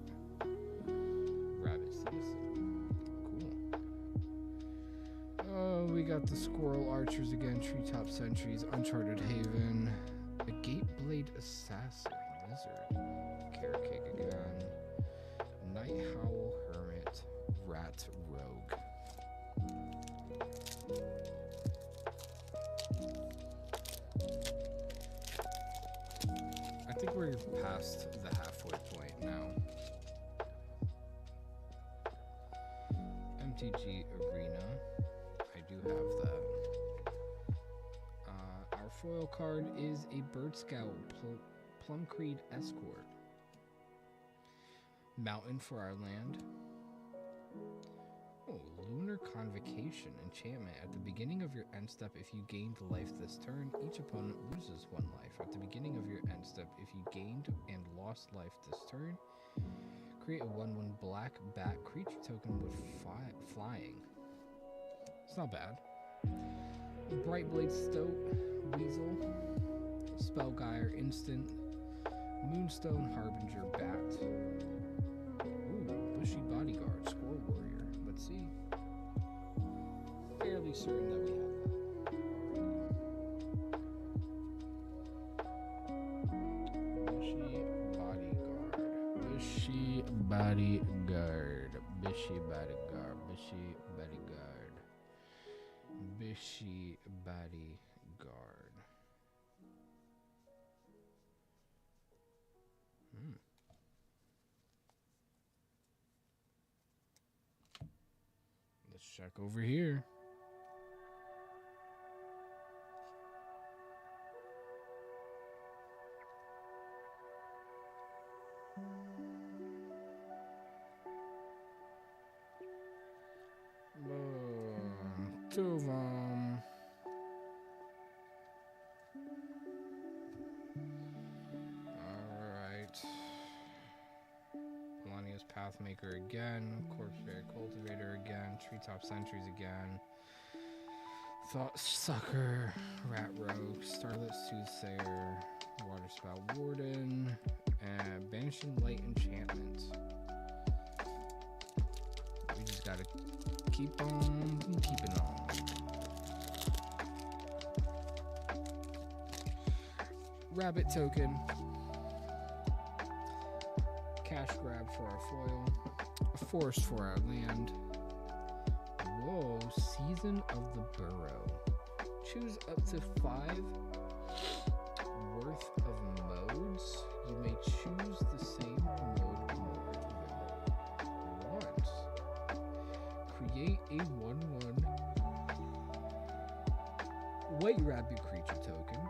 Rabbit Citizen, cool. Oh, we got the Squirrel Archers again, Treetop Sentries, Uncharted Haven, a Gateblade Assassin, Lizard, Carrot Cake again, Night Howl Hermit, Rat Rogue. I think we're past the halfway point now. MTG Arena. I do have that. Our foil card is a Bird Scout Plumcreed Escort. Mountain for our land. Oh, Lunar Convocation enchantment. At the beginning of your end step, if you gained life this turn, each opponent loses 1 life. At the beginning of your end step, if you gained and lost life this turn, create a 1/1 black bat creature token with flying. It's not bad. Brightblade Stoat, Weasel, Spellgyre Instant, Moonstone Harbinger Bat. Ooh, Bushy Bodyguard, Score Warrior. Let's see. Fairly certain that we have that. Bushy Bodyguard. Bushy Bodyguard. Bushy Bodyguard. Bushy Bodyguard. Bushy Bodyguard. Let's check over here. Two of them. Alright. Melania's Pathmaker again. Corpseberry Cultivator again. Treetop Sentries again. Thought Sucker. Rat Rogue. Starlit Soothsayer. Waterspout Warden. And Banishing Light Enchantment. We just gotta keep on keeping on. Rabbit token. Cash grab for our foil. A forest for our land. Whoa, Season of the Burrow. Choose up to 5 worth of modes. You may choose the same mode more than once. Create a 1/1 white rabbit creature token.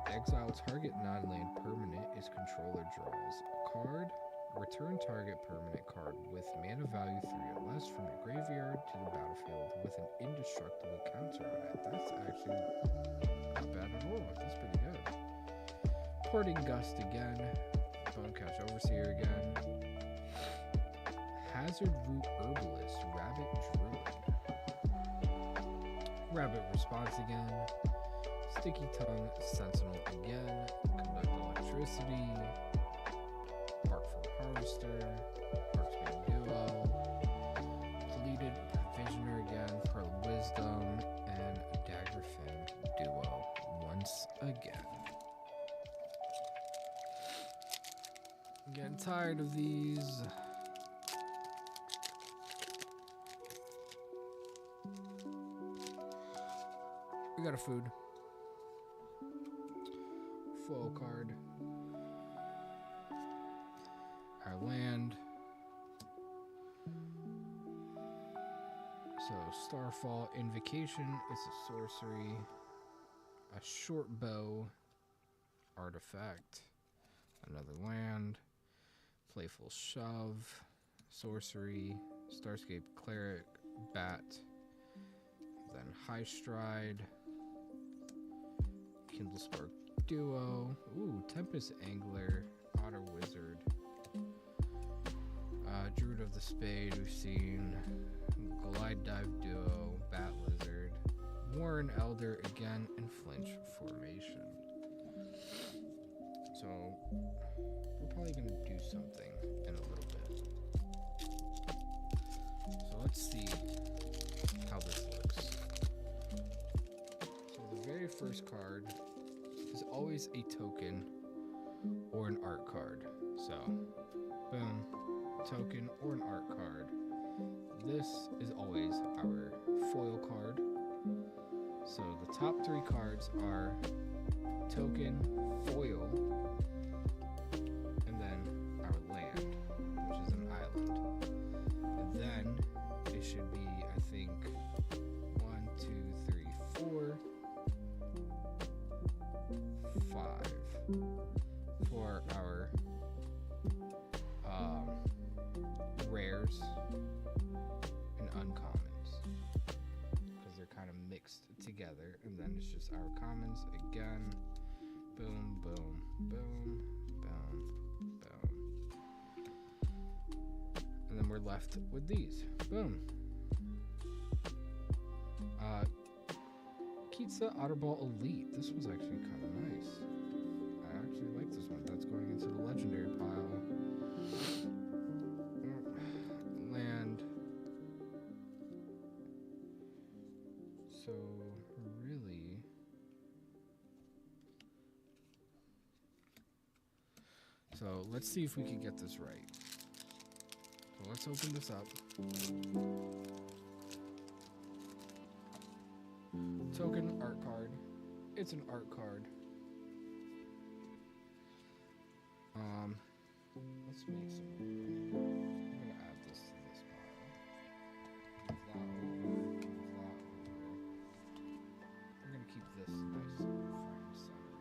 Exile target non-land permanent its controller draws a card. Return target permanent card with mana value 3 or less from your graveyard to the battlefield with an indestructible counter on it. That's actually not bad at all. That's pretty good. Porting Gust again. Bonecash Overseer again. Hazard Root Herbalist. Rabbit Druid. Rabbit Response again. Sticky Tongue Sentinel again. Conduct Electricity. Harvester, Marksman Duo, Pleaded Provisioner again, Pearl Wisdom, and Daggerfin Duo once again. I'm getting tired of these. We got a food. Foil card. Our land. So Starfall Invocation is a sorcery. A short bow artifact. Another land. Playful Shove. Sorcery. Starscape Cleric. Bat. Then High Stride. Kindle Spark Duo. Ooh, Tempest Angler. Otter Wizard. Druid of the Spade, we've seen Glide Dive Duo, Bat Lizard, Warren Elder again, and Flinch Formation. So, we're probably going to do something in a little bit. So let's see how this looks. So the very first card is always a token or an art card. So, boom. Token or an art card. This is always our foil card. So the top 3 cards are token, foil, and then our land, which is an island. And then it should be, I think, 1, 2, 3, 4, 5 for our rares and uncommons, because they're kind of mixed together. And then it's just our commons again. Boom, boom, boom, boom, boom. And then we're left with these. Boom. Kitsa Otterball Elite. This one's actually kind of nice. I actually like this one. That's going into the legendary pile. Land. So really, so let's see if we can get this right. So let's open this up. Token art card. It's an art card. Let's make some. I'm gonna add this to this pile. Move that over. Move that over. We're gonna keep this nice front and center.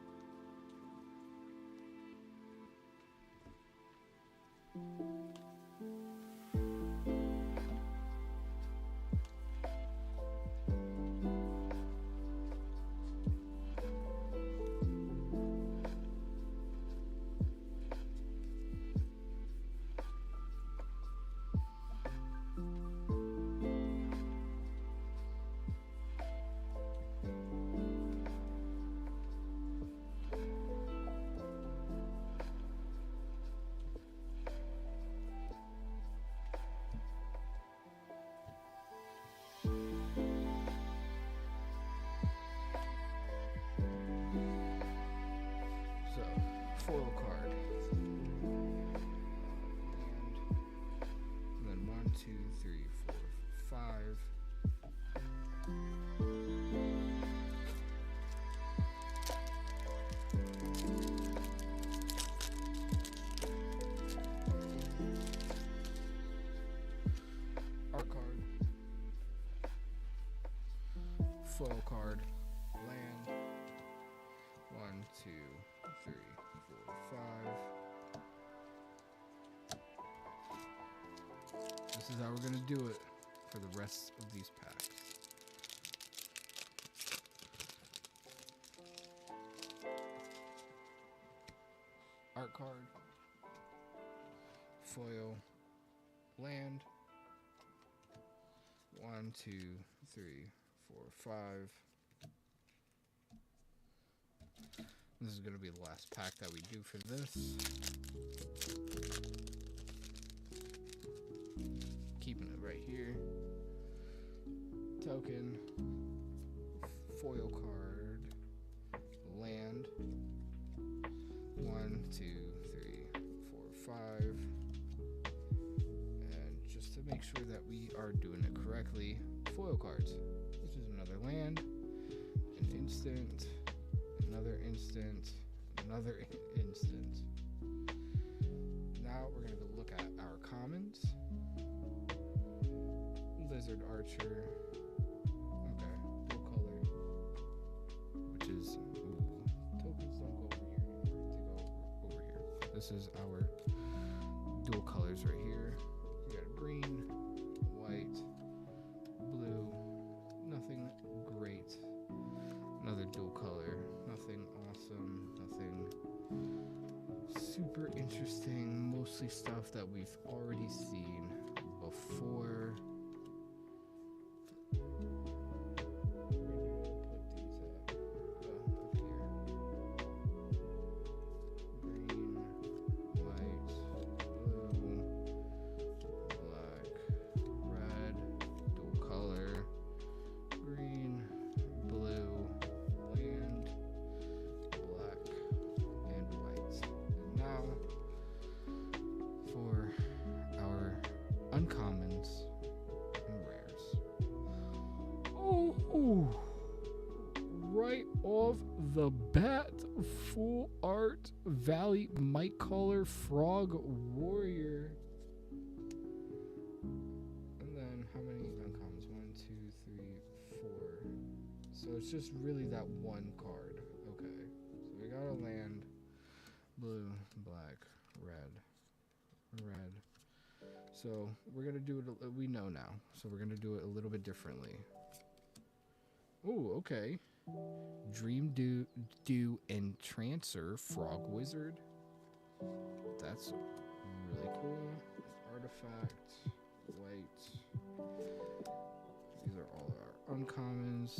foil card. And then 1, 2, 3, 4, 5. Art card. Foil card. Land. 1, 2, 3, 4, 5. This is how we're gonna do it for the rest of these packs. Art card. Foil. Land. 1, 2, 3, 4, 5. This is going to be the last pack that we do for this. Keeping it right here. Token. Foil card. Land. 1, 2, 3, 4, 5. And just to make sure that we are doing it correctly, foil cards. This is another land. An instant. Another instant, another instant. Now we're going to look at our commons. Lizard Archer. Okay, blue color. Which is, tokens don't go over here anymore. They go over here. This is our dual colors right here. We got green, white, blue. Nothing great. Another dual color. Nothing awesome, nothing super interesting, mostly stuff that we've already seen before. Uncommons and rares. Oh, right off the bat, full art Valley Mike Caller Frog Warrior. And then how many uncommons? 1, 2, 3, 4. So it's just really that one card. Okay. So we got a land. Blue, black, red. So we're going to do it, we know now, so we're going to do it a little bit differently. Oh, okay. Dream Do Entrancer Frog Wizard. That's really cool. Artifact, white. These are all our uncommons.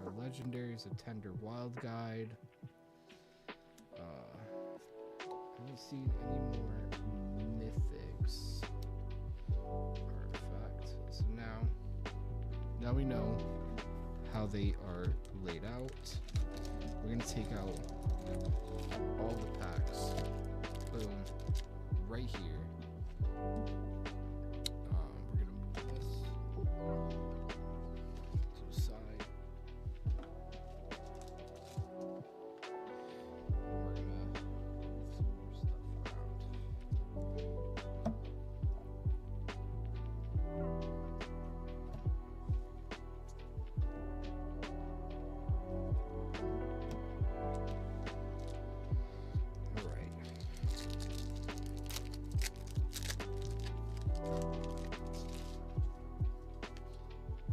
Our legendaries, a Tender Wild Guide. I haven't seen any more mythics. Artifact. So now we know how they are laid out. We're gonna take out all the packs. Boom. Right here. We're gonna move this to the side. We're gonna move some more stuff around.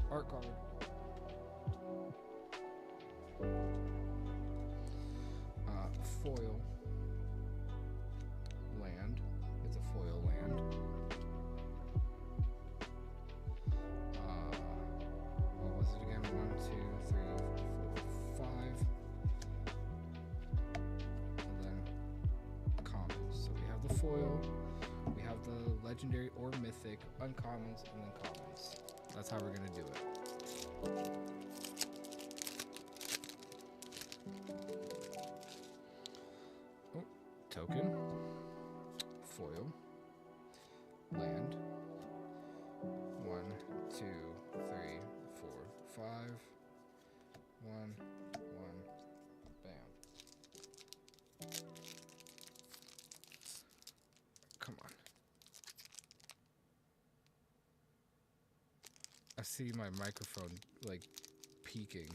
Art card. Foil. Land. It's a foil land. What was it again? 1, 2, 3, 4, 5. And then commons. So we have the foil. We have the legendary or mythic, uncommons, and then commons. That's how we're gonna do it. Oh, token, foil, land, 1, 2, 3, 4, 5, 1, 1, bam. Come on. I see my microphone like peaking.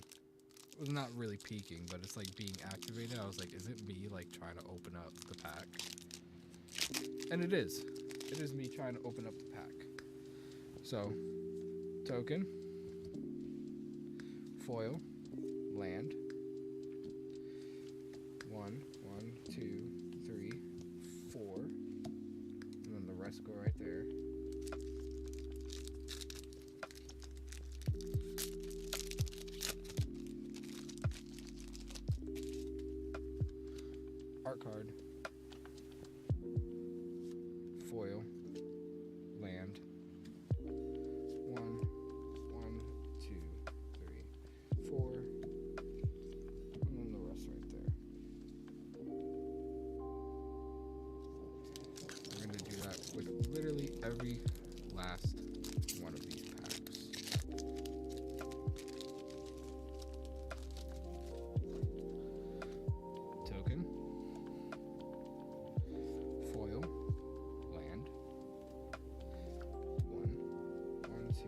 Well, not really peaking, but it's like being activated. I was like, is it me like trying to open up the pack? And it is. It is me trying to open up the pack. So, token, foil, land, 1, 1, 2, 3, 4, and then the rest go right there. Art card, foil, land, 1, 1, 2, 3, 4, and then the rest right there. We're going to do that with literally every last one of these packs. Token, foil, land, 1, 1, 2,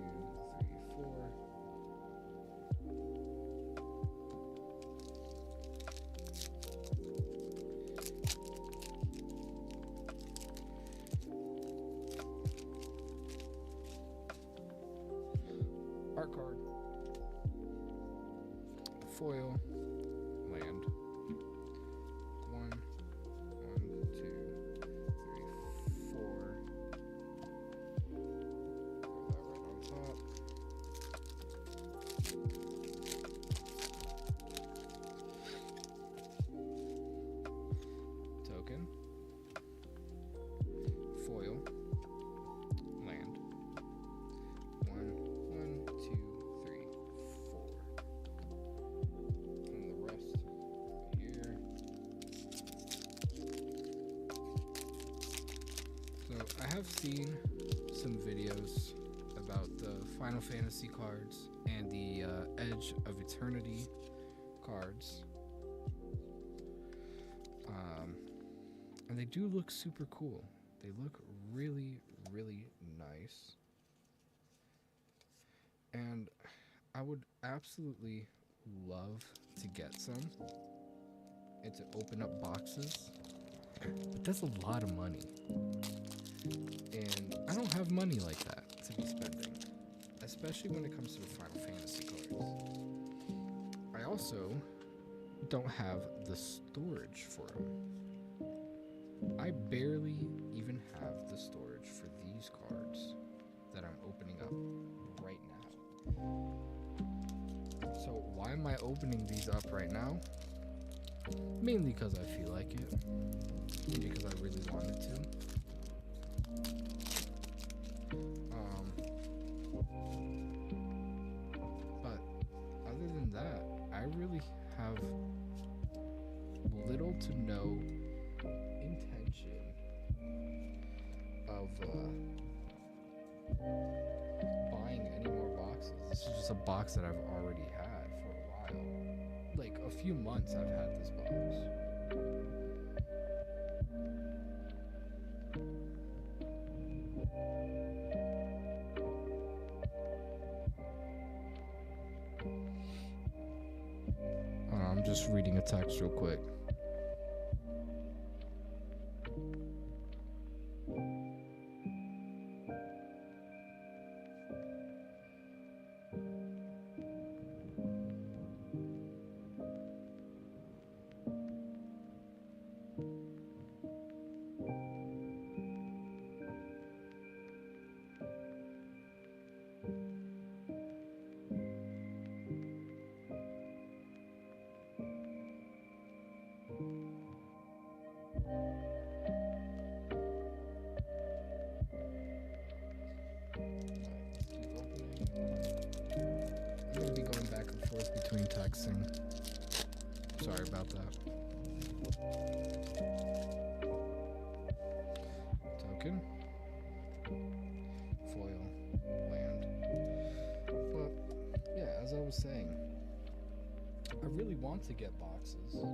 3, 4. Art card, foil, land, 1, 1, 2, 3, 4. Put that right on top. Token, foil, land, 1, 1, 2, 3, 4. And the rest here. So I have seen some videos about the Final Fantasy cards and the Edge of Eternity cards. And they do look super cool. They look really, really nice. And I would absolutely love to get some and to open up boxes. But that's a lot of money. And I don't have money like that to be spending, especially when it comes to the Final Fantasy cards. I also don't have the storage for them. I barely even have the storage for these cards that I'm opening up right now. So why am I opening these up right now? Mainly because I feel like it, and because I really wanted to. But other than that, I really have little to no intention of buying any more boxes. This is just a box that I've already had for a while. Like a few months I've had this box. I'm just reading a text real quick. I'm gonna be going back and forth between texting. Sorry about that. second. Foil land. But yeah, as I was saying, I really want to get boxes.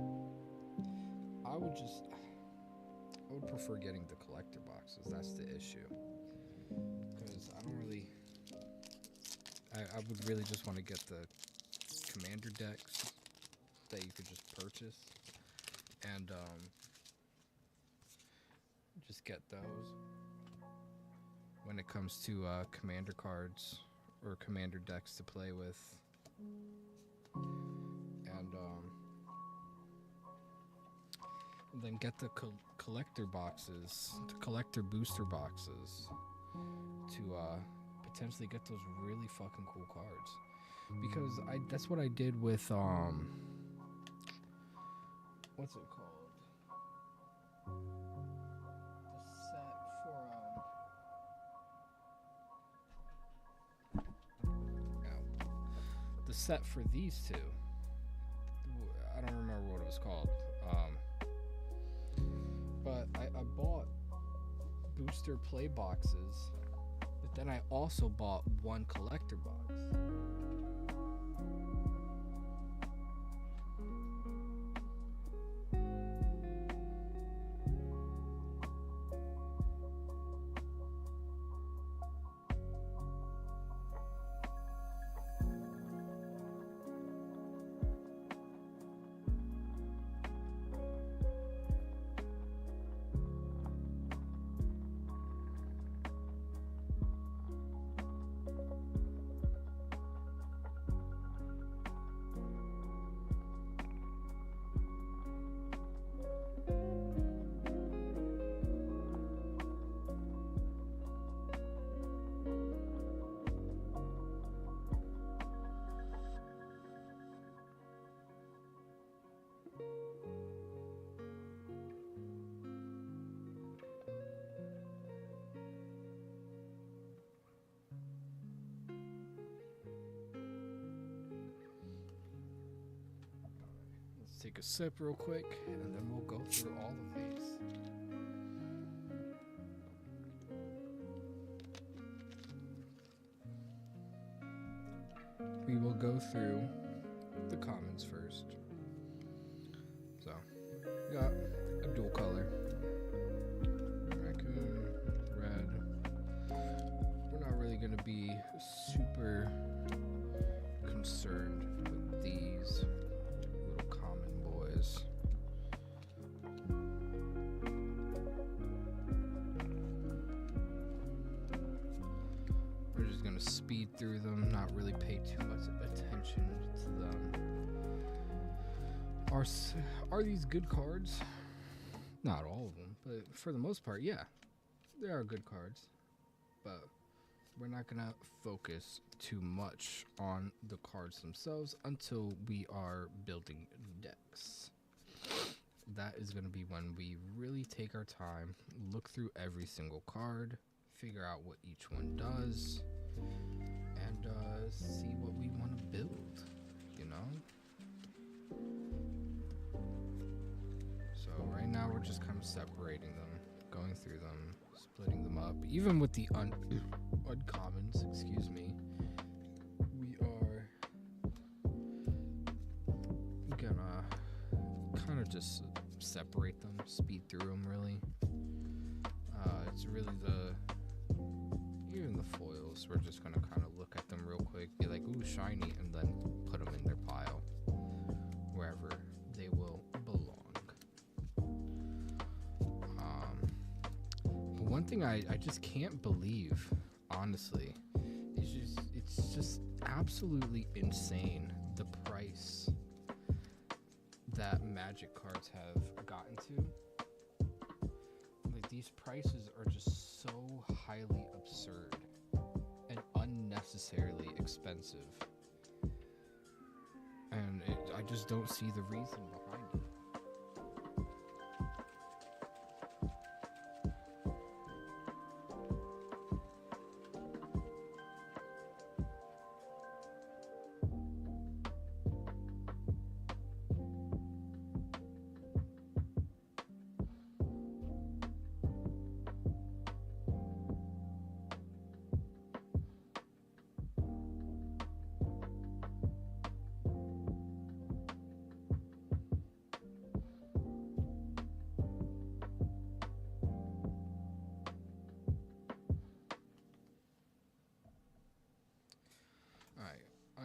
I would prefer getting the collector boxes. That's the issue. Because I would really just want to get the commander decks that you could just purchase and just get those. When it comes to commander cards or commander decks to play with, and then get the collector boxes, the collector booster boxes, to potentially get those really fucking cool cards. Because that's what I did with what's it called? The set for these two. I don't remember what it was called. But I bought booster play boxes, but then I also bought one collector box. Take a sip real quick, and then we'll go through all of these. We will go through the commons first. So, we got a dual color. Raccoon, red. We're not really going to be super concerned with these boys. We're just gonna speed through them, not really pay too much attention to them. Are these good cards? Not all of them, but for the most part, yeah, they are good cards. But we're not gonna focus too much on the cards themselves until we are building decks. That is going to be when we really take our time, look through every single card, figure out what each one does, and see what we want to build, you know? So right now we're just kind of separating them, going through them, splitting them up. Even with the uncommons, excuse me, we are gonna kind of just separate them, speed through them really. It's really even the foils, we're just gonna kind of look at them real quick, be like, ooh, shiny, and then put them in their pile, wherever they will belong. But one thing I just can't believe, honestly, it's just absolutely insane, the price that Magic cards have gotten to. Like, these prices are just so highly absurd and unnecessarily expensive, and I just don't see the reason behind it.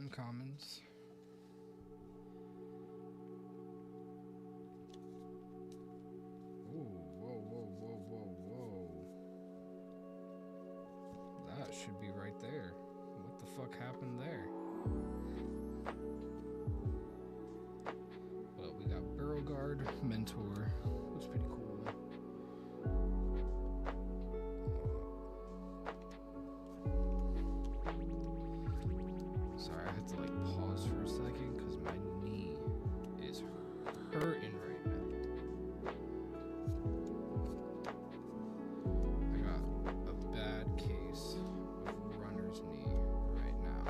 uncommons. Ooh, whoa, whoa, whoa, whoa, whoa. That should be right there. What the fuck happened there? Well, we got Burrow Guard, Mentor. Looks pretty cool. Sorry, I had to like pause for a second because my knee is hurting right now. I got a bad case of runner's knee right now.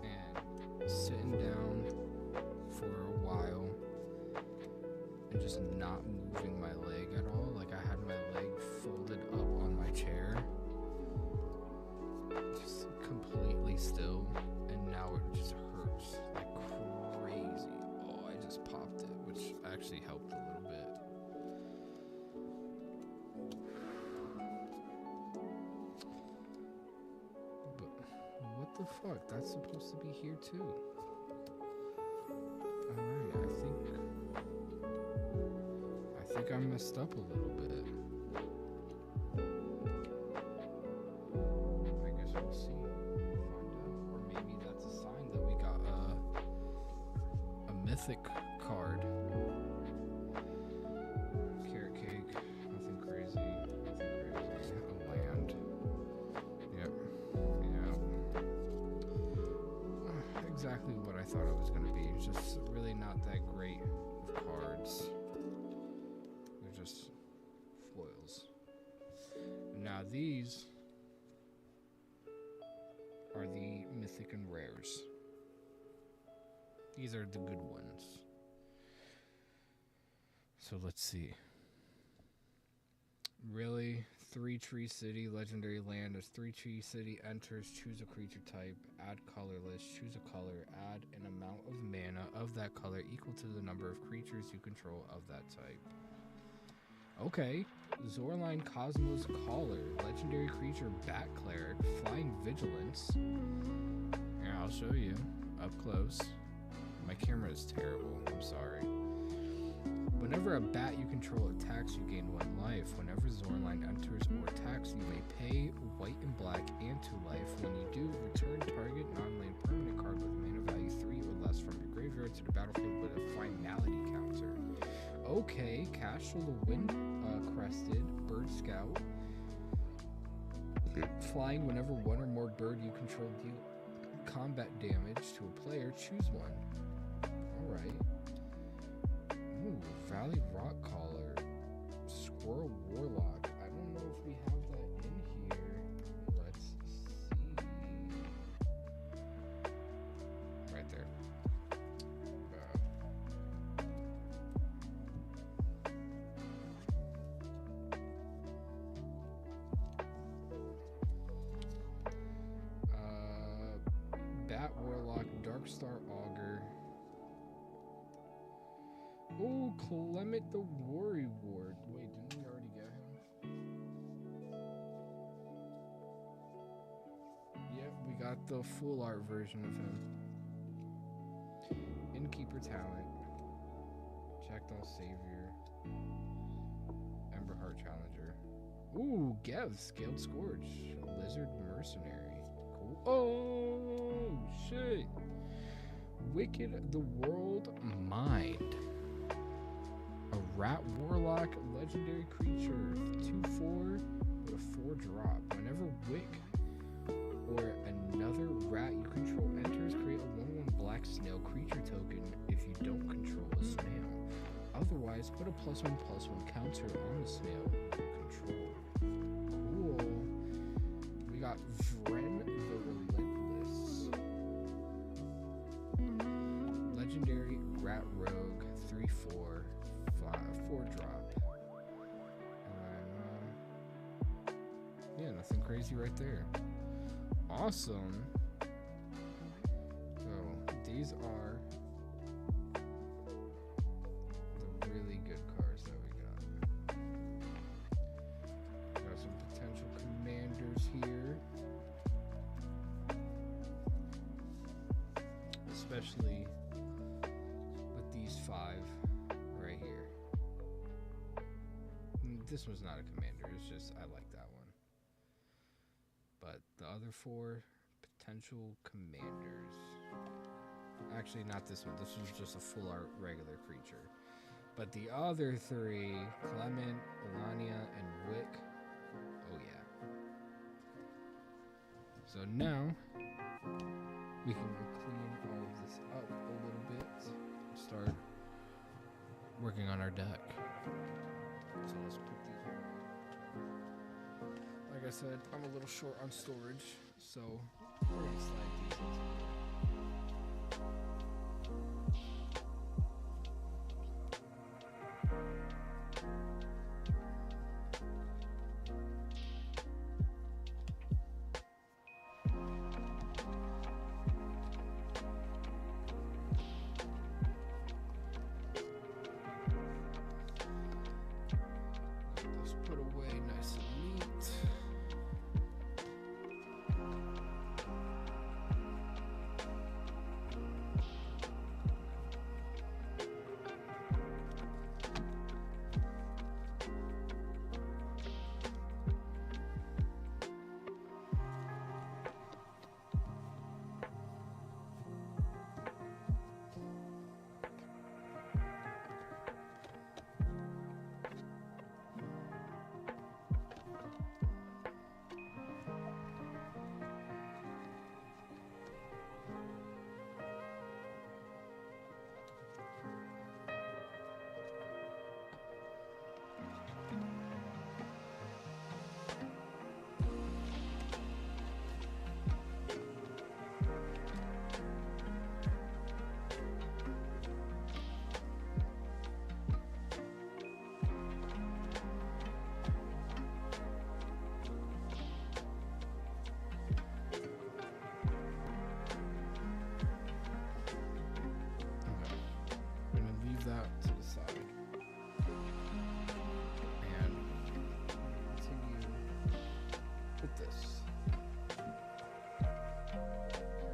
And sitting down for a while and just not moving my leg at all. Like I had my leg folded up on my chair. Just completely still, and now it just hurts like crazy. Oh, I just popped it, which actually helped a little bit. But what the fuck? That's supposed to be here too. Alright, I think I messed up a little bit. We'll see. We'll find out. Or maybe that's a sign that we got a mythic card. Carrot cake. Nothing crazy. A land. Yep. Exactly what I thought it was going to be. It's just really not that great with cards. They're just foils. Now these are the mythic and rares. These are the good ones. So let's see. Really? 3-tree city, legendary land. As 3-tree city enters, choose a creature type, add colorless, choose a color, add an amount of mana of that color equal to the number of creatures you control of that type. Okay. Zorline Cosmos Caller, legendary creature, Bat Cleric, Flying Vigilance. Yeah, I'll show you up close. My camera is terrible. I'm sorry. Whenever a bat you control attacks, you gain 1 life. Whenever Zorline enters or attacks, you may pay white and black and 2 life. When you do, return target non-land permanent card with mana value 3 or less from your graveyard to the battlefield with a finality counter. Okay, Castle the Wind Crested, Bird Scout. Flying whenever 1 or more bird you control deal combat damage to a player, choose 1. Alright. Ooh, Valley Rock Caller, Squirrel Warlock. I don't know if we have that in here. Let's see. Right there. Bat Warlock, Darkstar Augur. Oh, Clement the Worry Ward. Wait, didn't we already get him? Yep, we got the full art version of him. Innkeeper Talent. Jackdaw Savior. Emberheart Challenger. Ooh, Gev, Scaled Scourge. Lizard Mercenary. Cool. Oh, shit. Wicked the World Mind. A Rat Warlock legendary creature. 2/4 with a 4-drop. Whenever Wick or another rat you control enters, create a 1/1 black snail creature token if you don't control a snail. Otherwise, put a +1/+1 counter on the snail you control. Cool. We got Vren the Relentless. Legendary Rat Rogue, 3/4, 4-drop. And yeah, nothing crazy right there. Awesome. So these are the really good cards that we got. Got some potential commanders here. especially with these 5 right here. This one's not a commander, it's just I like that one. But the other 4 potential commanders. Actually, not this one. This was just a full art regular creature. But the other 3, Clement, Elania, and Wick. Oh yeah. So now we can clean all of this up a little bit. Start working on our deck. So let's put these away. Like I said, I'm a little short on storage, so we're gonna slide these into. That to the side and continue with this.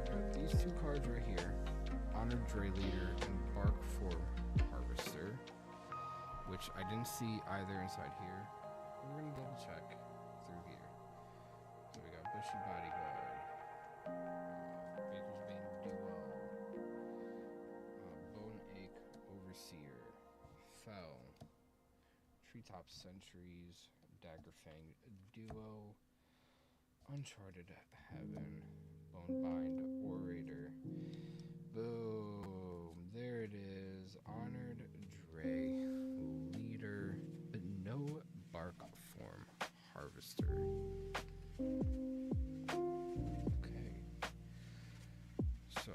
We got these 2 cards right here, Honored Dray Leader and Bark Form Harvester, which I didn't see either inside here. We're gonna double check through here. So we got Bushy Bodyguard, Baker's Vein Duo, Bone Ache Overseer, Fell, Treetop Sentries, Daggerfang Duo, Uncharted Heaven, Bonebind Orator. Boom! There it is. Honored Dray Leader, but no Bark Form Harvester. Okay. So.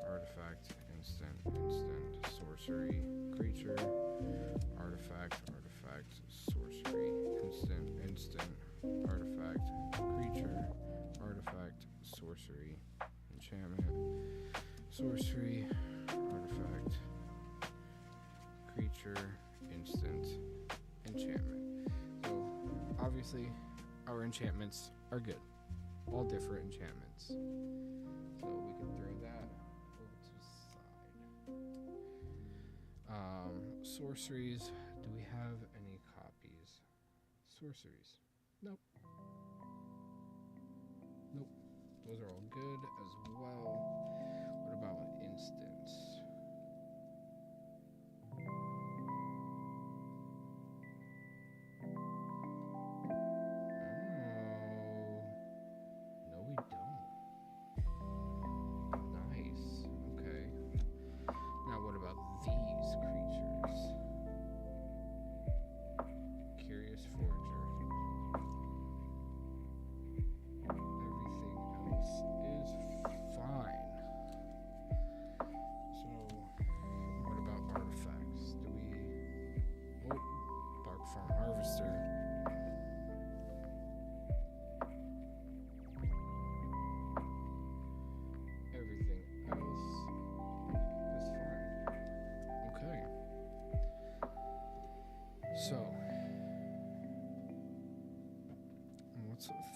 Artifact, instant, sorcery, creature, artifact, sorcery, instant, artifact, creature, artifact, sorcery, enchantment, sorcery, artifact, creature, instant, enchantment. So, obviously, our enchantments are good. All different enchantments. So we can throw that over to the side. Sorceries. Do we have any copies? Sorceries. Nope. Nope. Those are all good as well. What about instants?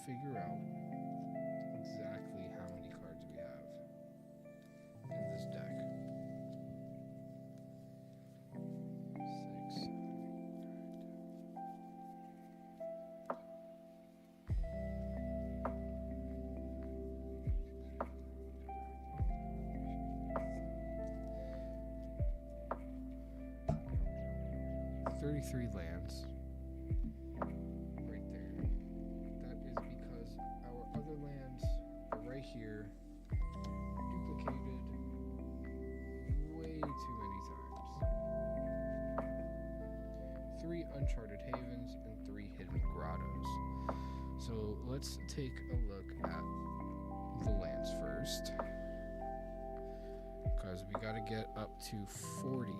figure out exactly how many cards we have in this deck. 6, 33 lands right there. That is because our other lands are right here, duplicated way too many times. 3 uncharted havens and 3 hidden grottos. So let's take a look at the lands first, because we got to get up to 40.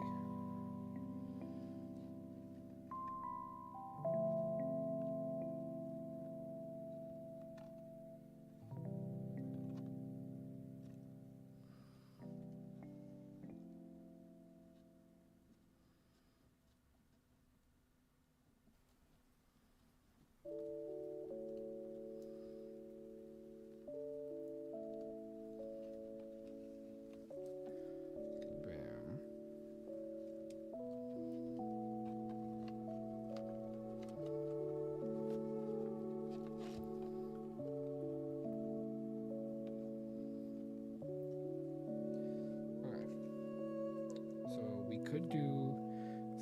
Could do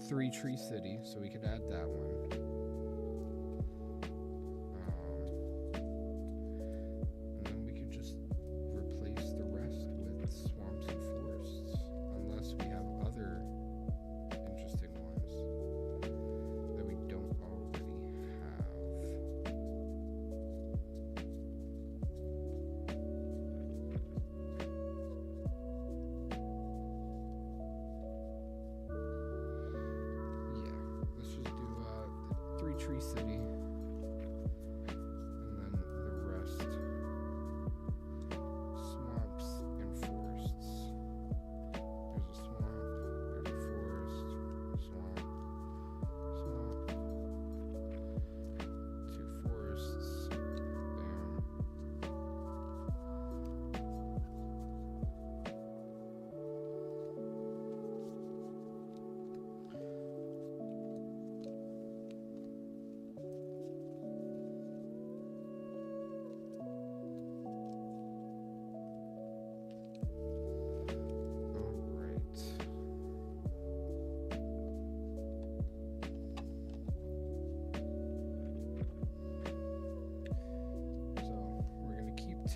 3 Tree City, so we could add that one. And then we could just replace the rest with swamps and forests, unless we have other interesting ones that we don't already have. Tree City, and then the rest swamps and forests. There's a swamp, there's a forest, swamp, swamp, 2 forests, bam.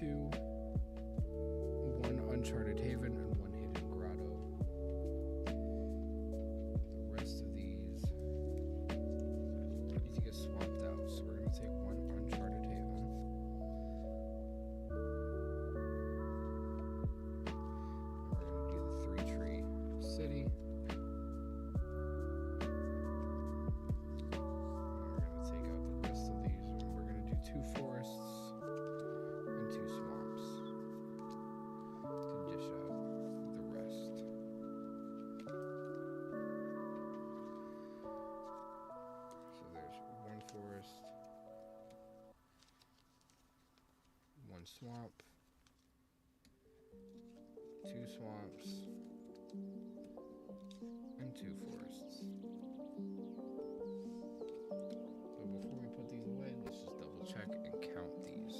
Two, 1 uncharted haven and 1 hidden grotto. The rest of these need to get swapped out, so we're going to take 1 uncharted haven. We're going to do the 3 Tree City. And we're going to take out the rest of these, and we're going to do 2 forests. 2 swamps to dish out the rest. So there's 1 forest, 1 swamp, 2 swamps, and 2 forests. But before we put these away, let's just double check and count these.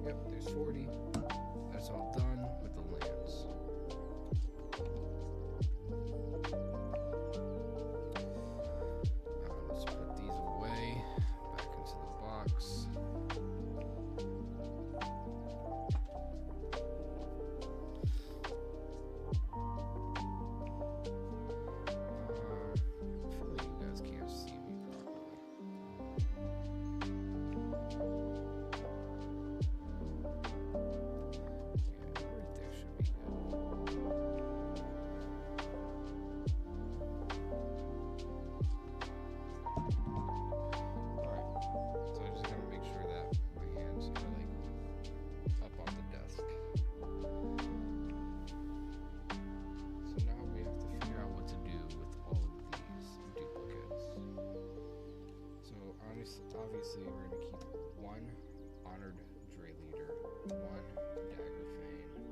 Yep, there's 40. That's all done with the lands. Let's put these away back into the box. Honored Dre Leader, 1 Dagger Fane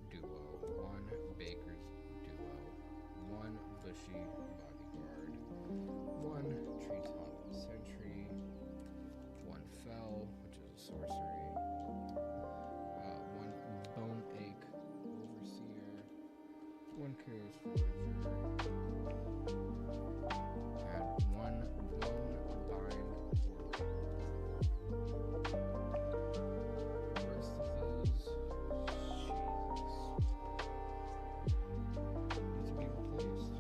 Duo, 1 Baker's Duo, 1 Bushy Bodyguard, 1 Treetop Sentry, 1 Fell, which is a sorcery, 1 Bone Ache Overseer, 1 Curious Forager, and 1 Bone Bind Oracle. The rest of these, Jesus, need to be replaced.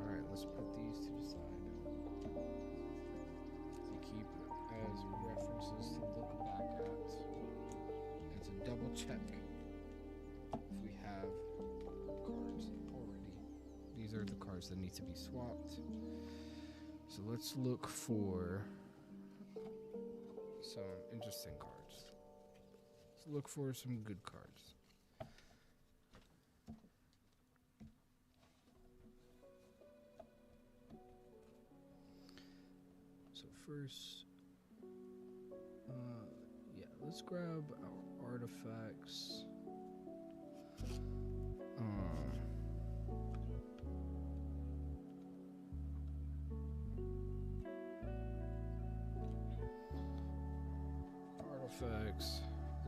Alright, let's put these to the side to keep as references to look back at and to double check if we have cards already. These are the cards that need to be swapped. So let's look for some interesting cards. Let's look for some good cards. So first, let's grab our artifacts. Artifacts,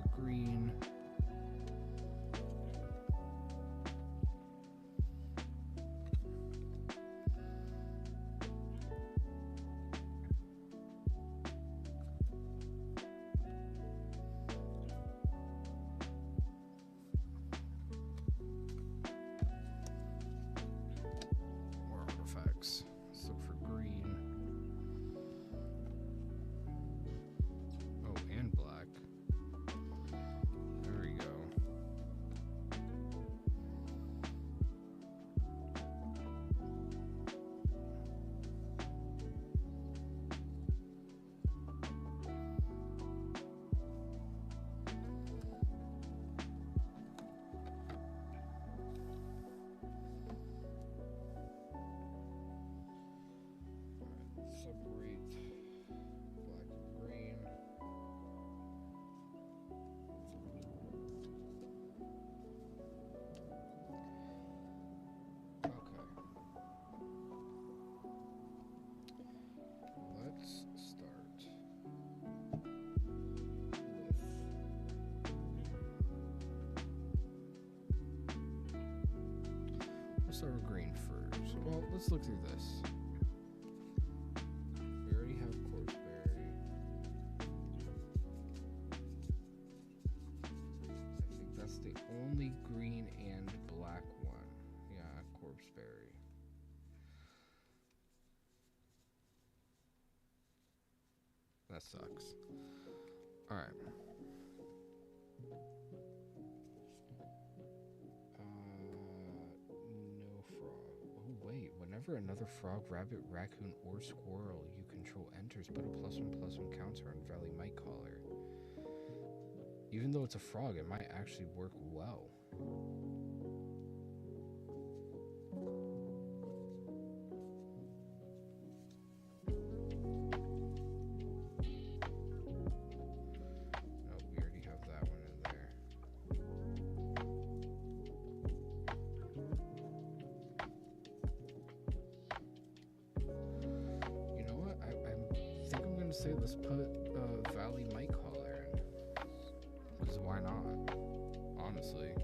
the green. Let's look for green. Oh, and black. There we go. Separate black and green. Okay. Let's start with green first. Well, let's look through this. Only green and black one. Yeah, Corpseberry. That sucks. Alright. No frog. Oh, wait. Whenever another frog, rabbit, raccoon, or squirrel you control enters, put a +1/+1 counter on Valley Mite Collar. Even though it's a frog, it might actually work well. Nope, we already have that one in there. You know what? I think I'm going to say let's put Valley Mite Collar in. Because why not? Honestly.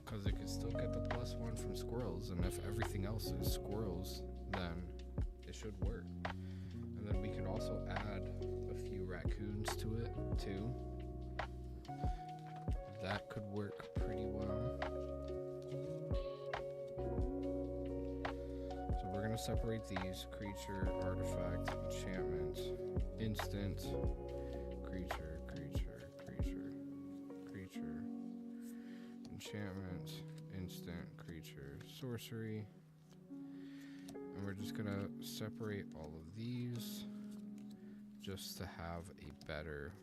Because it can still get the +1 from squirrels, and if everything else is squirrels, then it should work. And then we can also add a few raccoons to it, too. That could work pretty well. So we're going to separate these: creature, artifact, enchantment, instant, creature, creature, creature, creature, enchantment, instant, creatures. sorcery. And we're just gonna separate all of these just to have a better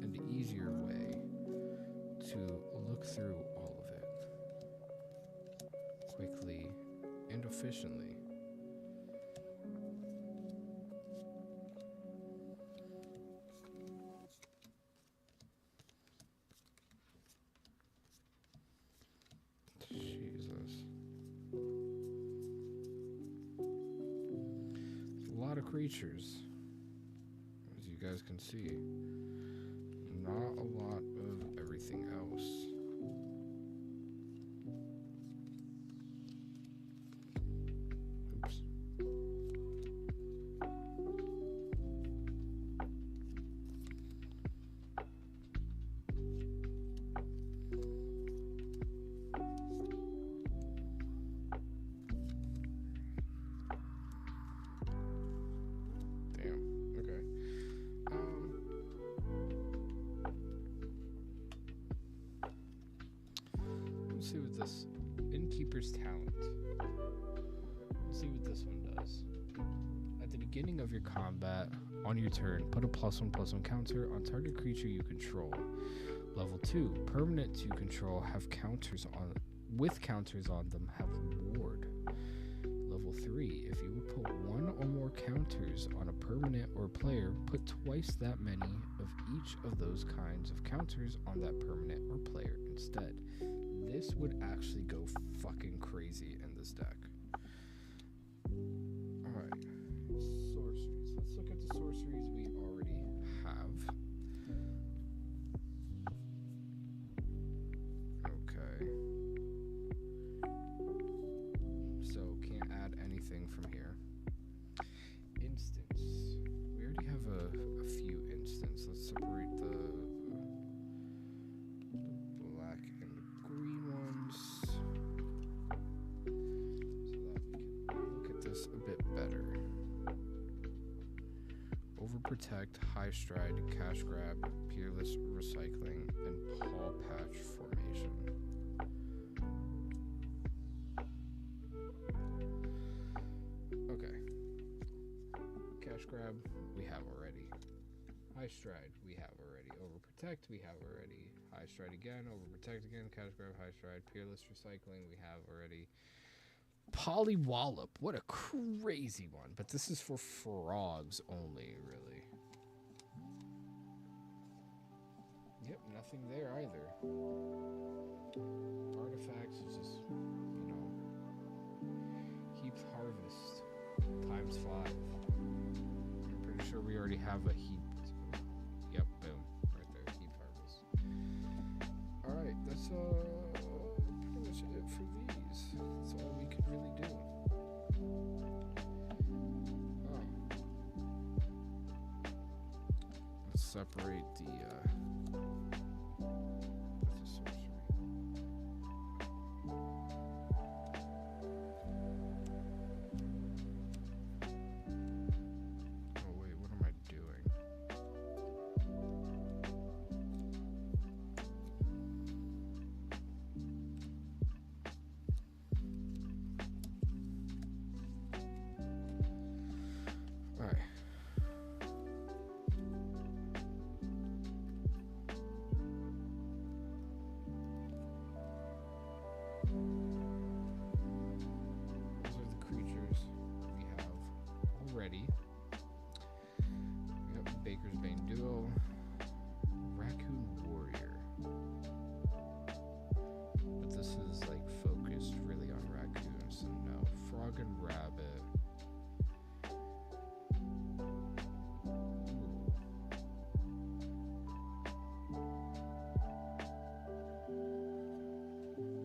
and easier way to look through all of it quickly and efficiently. Jesus. It's a lot of creatures, as you guys can see. Not a lot of everything else. Oops. Damn. Okay. Let's see what this Innkeeper's Talent. Let's see what this one does. At the beginning of your combat, on your turn, put a +1/+1 counter on target creature you control. Level 2, permanents you control have counters on them have ward. Level 3, if you would put one or more counters on a permanent or player, put twice that many of each of those kinds of counters on that permanent or player instead. This would actually go fucking crazy in this deck. Alright. Sorceries. Let's look at the sorceries we already have. Okay. So, can't add anything from here. Instants. We already have a few instants. Let's separate the black and the green ones so that we can look at this a bit better. Overprotect, High Stride, Cash Grab, Peerless Recycling, and Paw Patch Formation. Okay. Cash Grab, we have already. High Stride, we have already. Overprotect, we have already. High Stride again, Overprotect again, Cash Grab, High Stride, Peerless Recycling, we have already. Polywallop, what a crazy one. But this is for frogs only, really. Yep, nothing there either. Artifacts is just, heaped harvest times 5. I'm pretty sure we already have a heaped. Yep, boom, right there, heaped harvest. All right, that's pretty much it for these. That's all we can really do. Let's separate the. That's a sorcery. Oh wait, what am I doing? All right. Those are the creatures we have already. We got Baker's Bane Duo, Raccoon Warrior. But this is like focused really on raccoons, so no. Frog and Rabbit.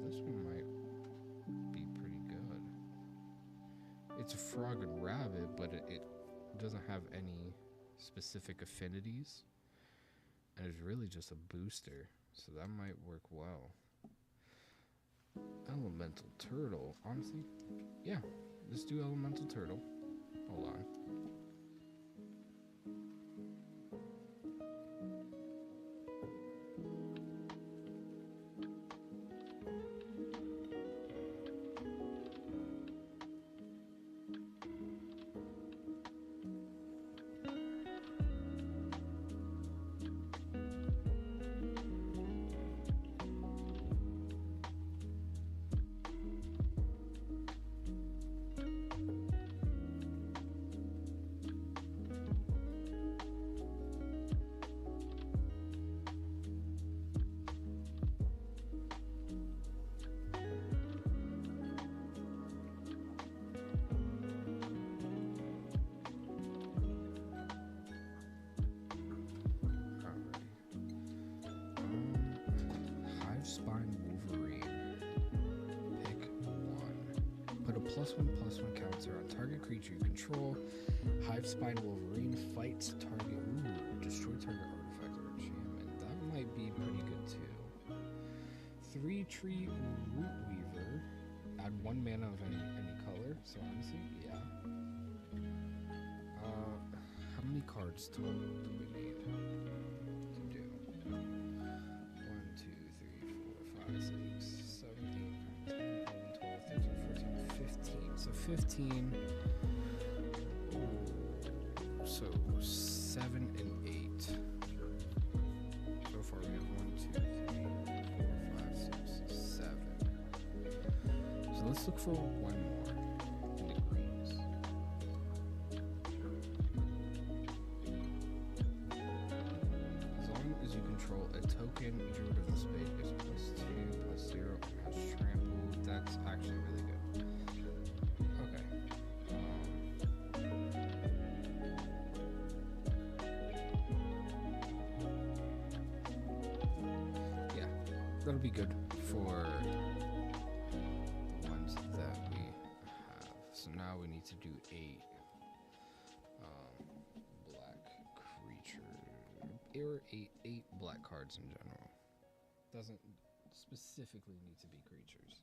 This one might be pretty good. It's a Frog and Rabbit, but it doesn't have any specific affinities. And it's really just a booster, so that might work well. Elemental Turtle. Honestly, yeah, let's do Elemental Turtle. Hold on. +1/+1 counter on target creature you control. Hive Spine Wolverine fights target. Ooh, destroy target artifact or enchantment. That might be pretty good too. 3-tree Root Weaver. Add 1 mana of any color. So honestly, yeah. How many cards total do we need to do? 1, 2, 3, 4, 5, 6, 7, 8, 9, 10, 11, 12, 13, 14, 15. So 15. So 7 and 8. So far we have 1, 2, 3, 4, 5, 6, 7. So let's look for one more in the greens. As long as you control a token, Druid of the Spade gets +2/+0 and has trample. That's actually really good. Okay. Yeah, that'll be good for the ones that we have. So now we need to do 8 black creature, or 8 black cards in general. Doesn't specifically need to be creatures.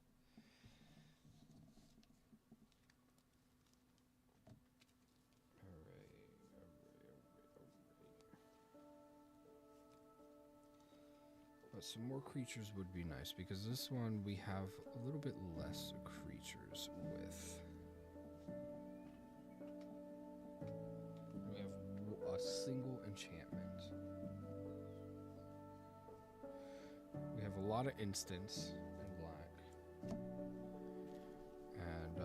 But some more creatures would be nice, because this one we have a little bit less creatures with. We have a single enchantment. We have a lot of instants in black. And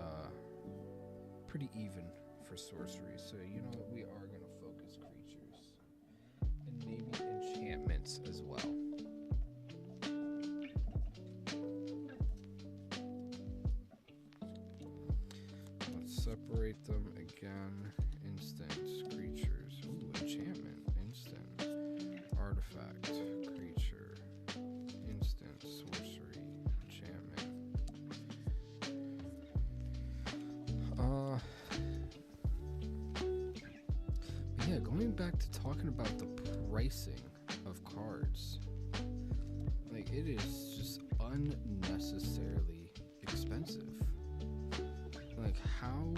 pretty even for sorcery. So you know what, we are going to focus creatures. And maybe enchantments as well. Separate them again. Instants, creatures. Ooh, enchantment. Instant. Artifact. Creature. Instant. Sorcery. Enchantment. But yeah, going back to talking about the pricing of cards. Like, it is just unnecessarily expensive. Like, how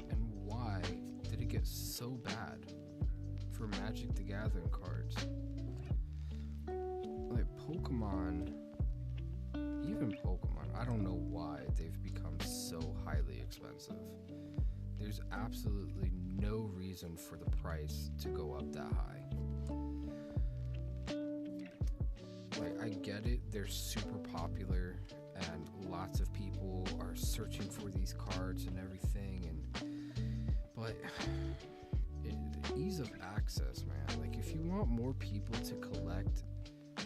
and why did it get so bad for Magic the Gathering cards? Like, Pokemon, even Pokemon, I don't know why they've become so highly expensive. There's absolutely no reason for the price to go up that high. Like, I get it, they're super popular and lots of people are searching for these cards and everything, but ease of access, man. Like, if you want more people to collect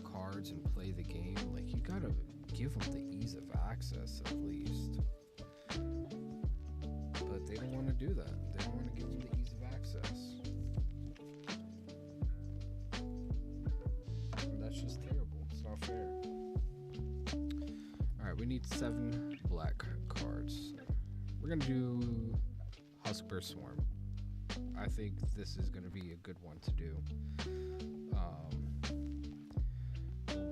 cards and play the game, like, you gotta give them the ease of access at least. But they don't want to do that. They don't want to give them the ease of access. And that's just terrible. It's not fair. Alright, we need 7 black cards. We're gonna do Huskbear Swarm. I think this is gonna be a good one to do.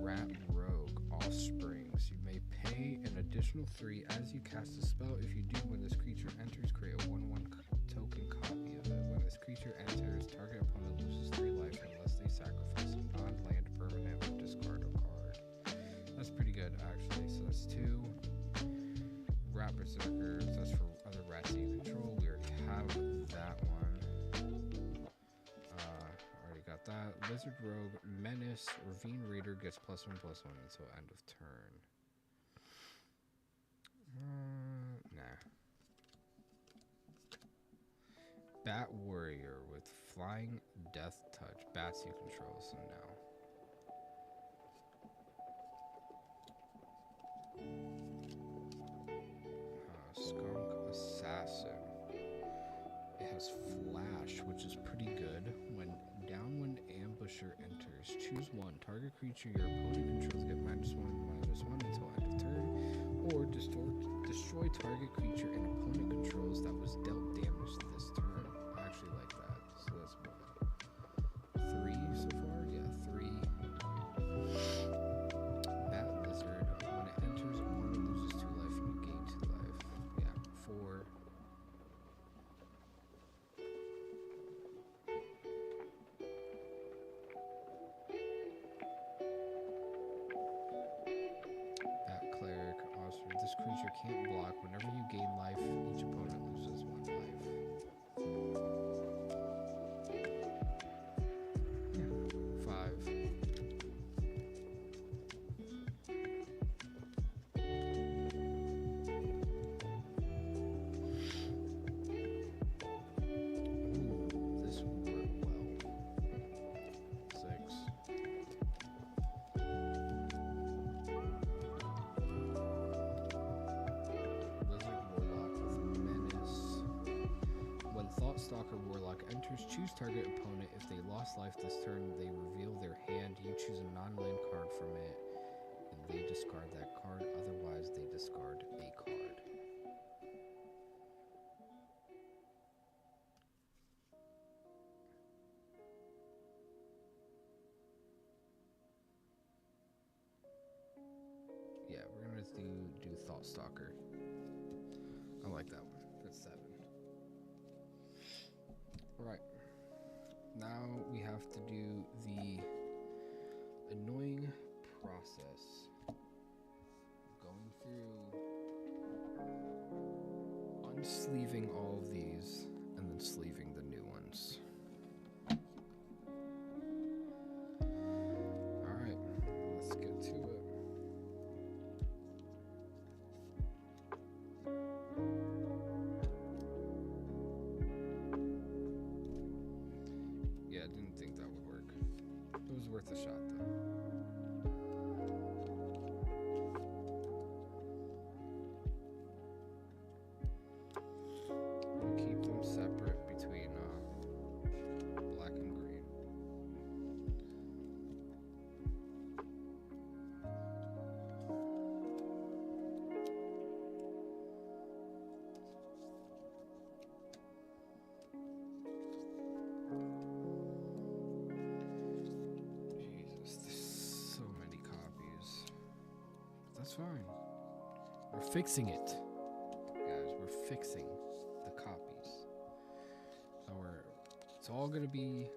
Rat Rogue Offsprings. You may pay an additional 3 as you cast a spell. If you do, when this creature enters, create a 1/1 token copy of it. When this creature enters, target opponent loses 3 life unless they sacrifice a non-land permanent or discard a card. That's pretty good, actually. So that's 2. Rat Berserkers, that's for other rats that you control. We already have that one. Already got that. Lizard Rogue Menace. Ravine Raider gets +1/+1 until end of turn. Nah. Bat Warrior with Flying Death Touch. Bats you control, so no. Skunk Assassin. It has Flash, which is pretty good. When Downwind Ambusher enters, choose 1. Target creature your opponent controls get -1/-1 until end of turn, or destroy Destroy target creature and opponent controls that was dealt damage this turn. I actually like that. So that's what? 3 so far? Yeah, 3. Bat Lizard. When it enters, opponent loses 2 life and you gain 2 life. Yeah, 4. This creature can't block. Whenever you gain life, each opponent loses 1 life. Yeah. 5. Ooh, this will work well. 6. Stalker Warlock enters, choose target opponent. If they lost life this turn, they reveal their hand. You choose a non-land card from it, and they discard that card. Otherwise, they discard a card. Yeah, we're gonna do Thought Stalker. I like that one. That's 7. Right. Now we have to do the annoying process. Going through unsleeving all of these and then sleeving the new ones. Alright, let's get to it. Worth a shot, though. We'll keep them separate between black and green. That's fine. We're fixing it. Guys, we're fixing the copies. So it's all gonna be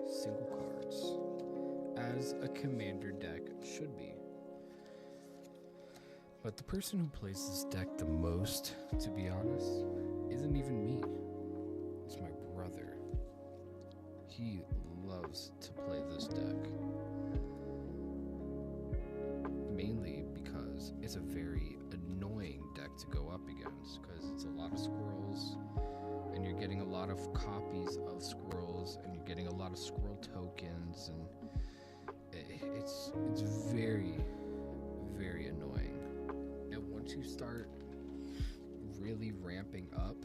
single cards. As a commander deck should be. But the person who plays this deck the most, to be honest, isn't even me. It's my brother. He loves to play this deck. Mainly because it's a very annoying deck to go up against, because it's a lot of squirrels and you're getting a lot of copies of squirrels and you're getting a lot of squirrel tokens, and it's very, very annoying. And once you start really ramping up,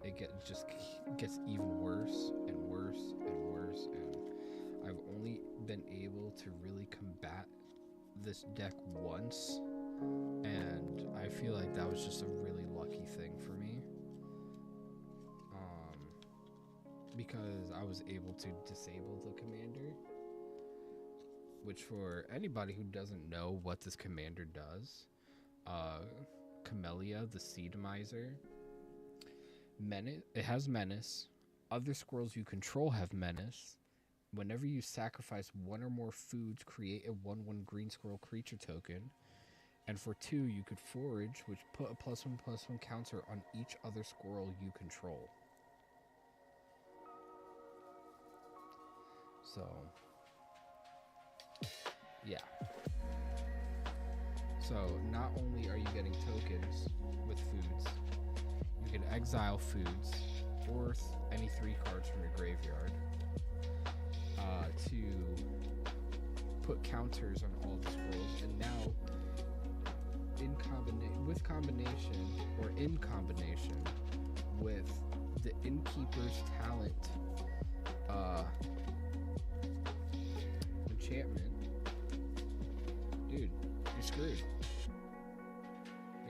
it just gets even worse and worse and worse, and I've only been able to really combat this deck once, and I feel like that was just a really lucky thing for me, because I was able to disable the commander, which for anybody who doesn't know what this commander does, Camellia the Seedmiser, it has Menace. Other squirrels you control have Menace. Whenever you sacrifice 1 or more foods, create a 1/1 green squirrel creature token. And for 2, you could forage, which put a +1/+1 counter on each other squirrel you control. So, yeah. So, not only are you getting tokens with foods, you can exile foods or any 3 cards from your graveyard to put counters on all the squirrels, and now in combination with the Innkeeper's Talent enchantment, dude, you're screwed,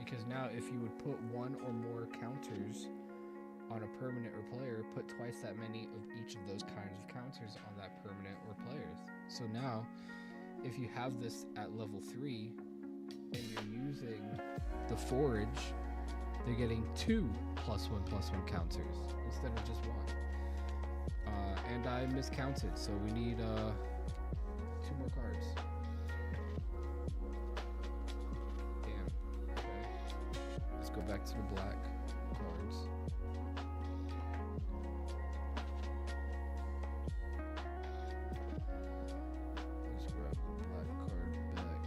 Because now if you would put one or more counters on a permanent or player, put twice that many of each of those kinds of counters on that permanent or players. So now, if you have this at level 3 and you're using the forage, they're getting 2 +1/+1 counters instead of just 1. And I miscounted, so we need 2 more cards. Damn. Okay. Let's go back to the black cards. Let's grab the black card back.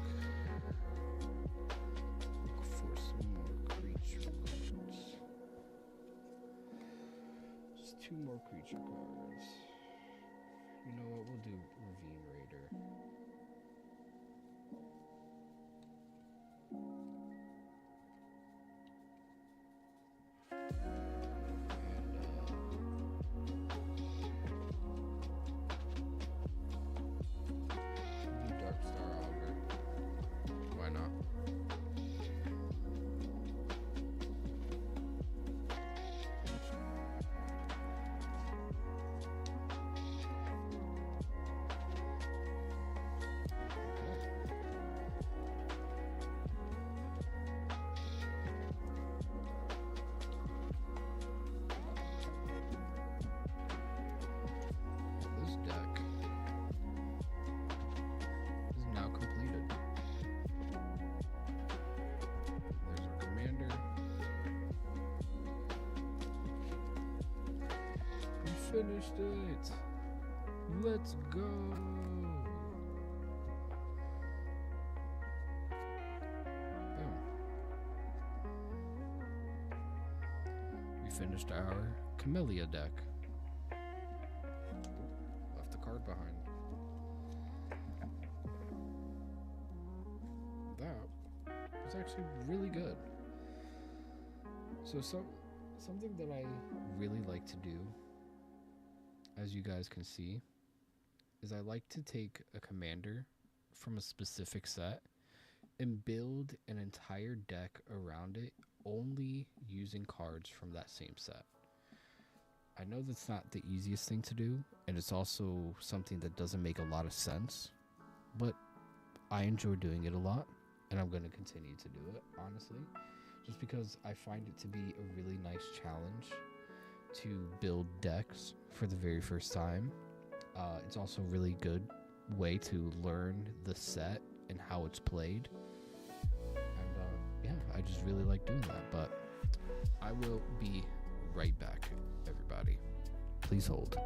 Look for some more creature cards. Just 2 more creature cards. You know what? We'll do Ravine Raider. Do Dark Star Augur. Why not? This deck is now completed. There's our commander. We finished it. Let's go. Boom. We finished our Camellia deck. Left the card behind. That was actually really good. So something that I really like to do, as you guys can see, is I like to take a commander from a specific set and build an entire deck around it only using cards from that same set. I know that's not the easiest thing to do, and it's also something that doesn't make a lot of sense, but I enjoy doing it a lot, and I'm going to continue to do it, honestly, just because I find it to be a really nice challenge to build decks for the very first time. It's also a really good way to learn the set and how it's played, and yeah, I just really like doing that. But I will be right back, everybody. Please hold.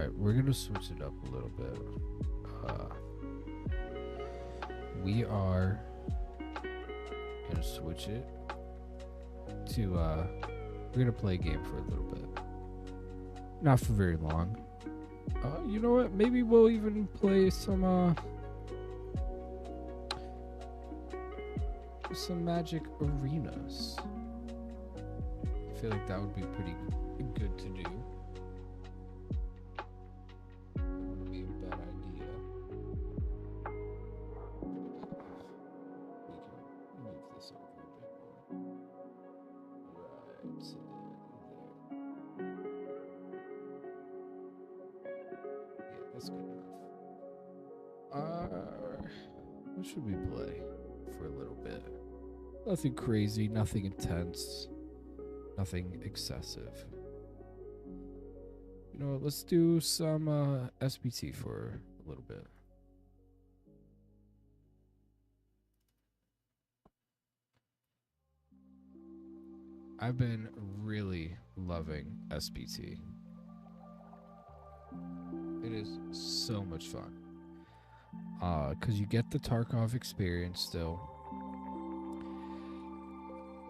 Alright, we're gonna switch it up a little bit. We are gonna switch it to we're gonna play a game for a little bit. Not for very long. You know what? Maybe we'll even play some Magic Arenas. I feel like that would be pretty good to do. That wouldn't be a bad idea. We can move this over a bit more. Right there. Yeah, that's good enough. What should we play for a little bit? Nothing crazy, nothing intense, nothing excessive. You know what, let's do some SBT for a little bit. I've been really loving SBT. It is so much fun. Because you get the Tarkov experience still.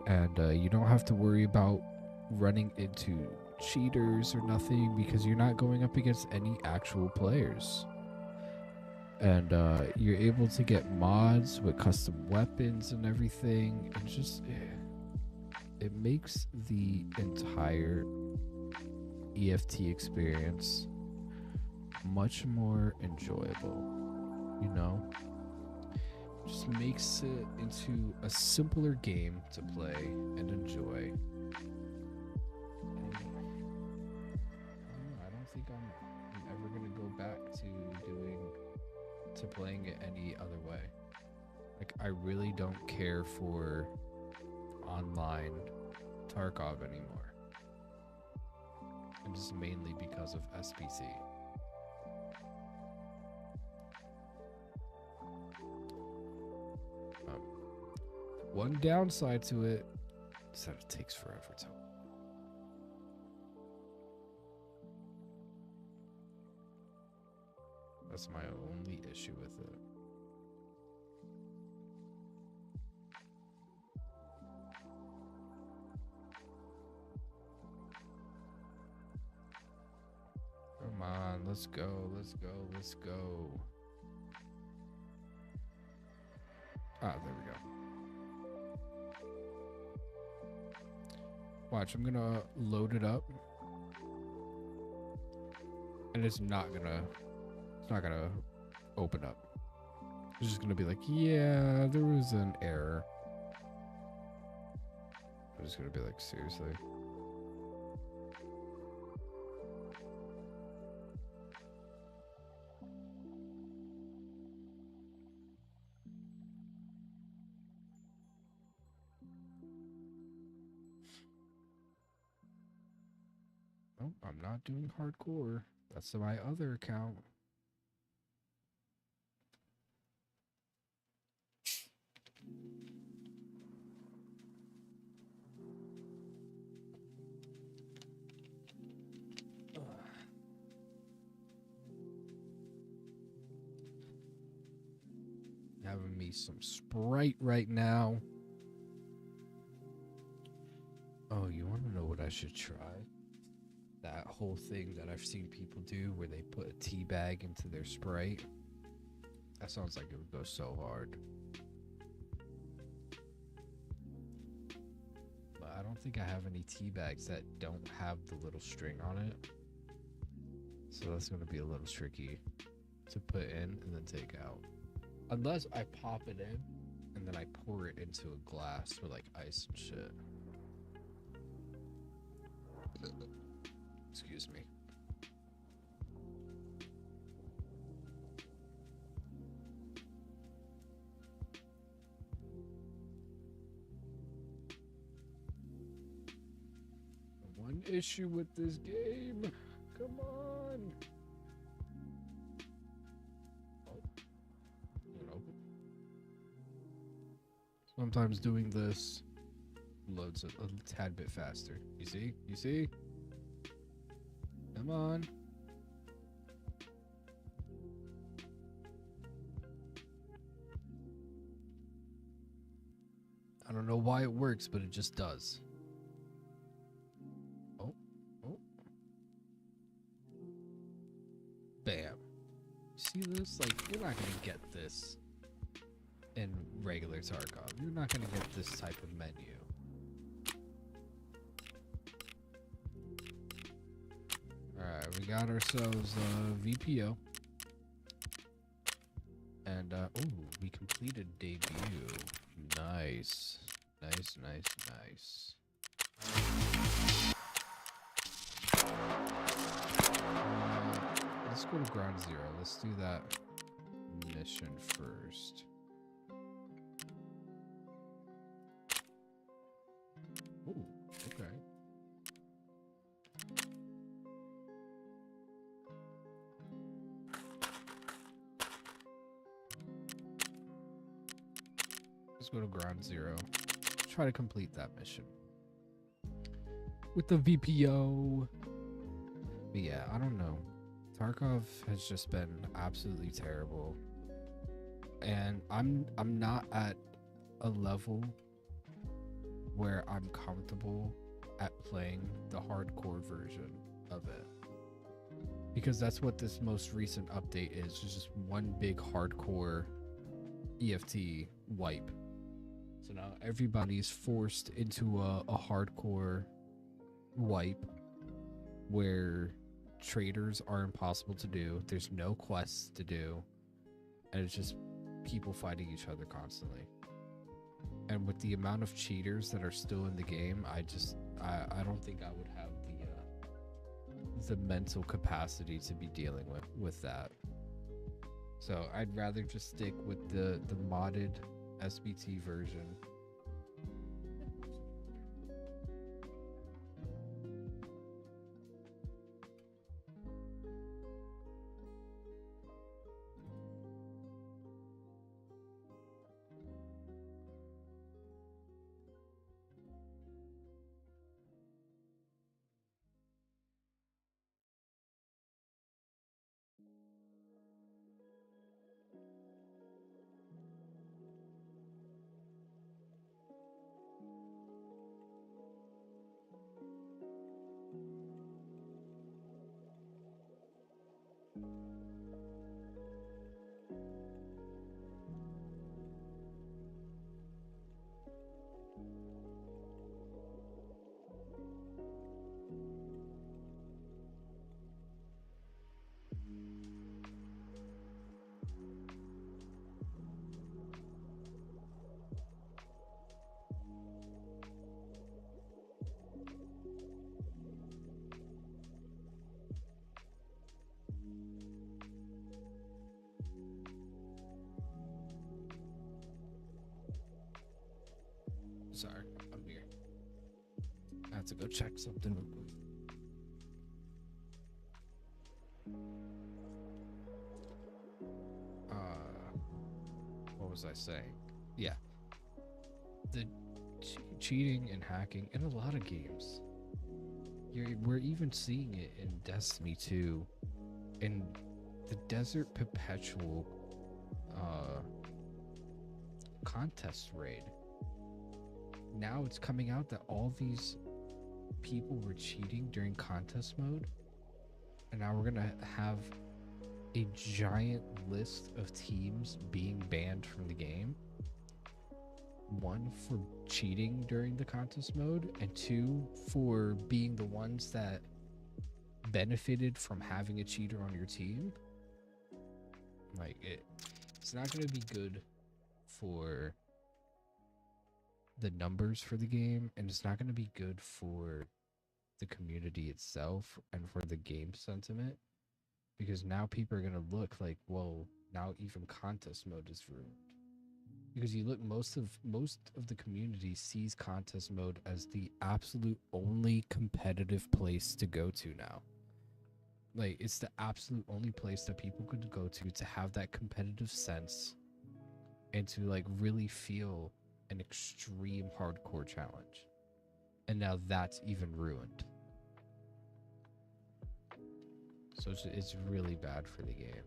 And you don't have to worry about running into cheaters or nothing because you're not going up against any actual players. And you're able to get mods with custom weapons and everything. And just, it makes the entire EFT experience much more enjoyable, you know? Just makes it into a simpler game to play and enjoy. And I don't think I'm ever gonna go back to playing it any other way. Like, I really don't care for online Tarkov anymore. And just mainly because of SBT. One downside to it is that it takes forever to. That's my only issue with it. Come on, let's go, let's go, let's go. Ah, there we go. Watch, I'm gonna load it up. And it's not gonna open up. It's just gonna be like, yeah, there was an error. I'm just gonna be like, seriously? Nope, I'm not doing hardcore. That's my other account. Having me some Sprite right now. Oh, you want to know what I should try? That whole thing that I've seen people do where they put a tea bag into their Sprite. That sounds like it would go so hard. But I don't think I have any tea bags that don't have the little string on it. So that's going to be a little tricky to put in and then take out. Unless I pop it in and then I pour it into a glass with like ice and shit. Excuse me. One issue with this game. Come on. Sometimes doing this loads a tad bit faster. You see? You see? Come on. I don't know why it works, but it just does. Oh, oh. Bam. See this? Like, you're not gonna get this in regular Tarkov. You're not gonna get this type of menu. Alright, we got ourselves a VPO. And, we completed debut. Nice. Nice, nice, nice. Let's go to ground zero. Let's do that mission first. Ooh, okay. Let's go to ground zero. Try to complete that mission with the VPO. But yeah, I don't know. Tarkov has just been absolutely terrible, and I'm not at a level where I'm comfortable at playing the hardcore version of it, because that's what this most recent update is. It's just one big hardcore EFT wipe. So now everybody's forced into a hardcore wipe where traders are impossible to do. There's no quests to do, and it's just people fighting each other constantly. And with the amount of cheaters that are still in the game, I don't think I would have the mental capacity to be dealing with that. So I'd rather just stick with the modded SBT version. Sorry, I'm here. I have to go check something real quick. What was I saying? Yeah. The cheating and hacking in a lot of games. We're even seeing it in Destiny 2. In the Desert Perpetual contest raid. Now it's coming out that all these people were cheating during contest mode, and now we're gonna have a giant list of teams being banned from the game. One, for cheating during the contest mode, and two, for being the ones that benefited from having a cheater on your team. Like, it's not gonna be good for the numbers for the game, and it's not going to be good for the community itself and for the game sentiment, because now people are going to look like, well, now even contest mode is ruined. Because you look, most of the community sees contest mode as the absolute only competitive place to go to now. Like, it's the absolute only place that people could go to have that competitive sense and to like really feel an extreme hardcore challenge. And now that's even ruined. So it's really bad for the game.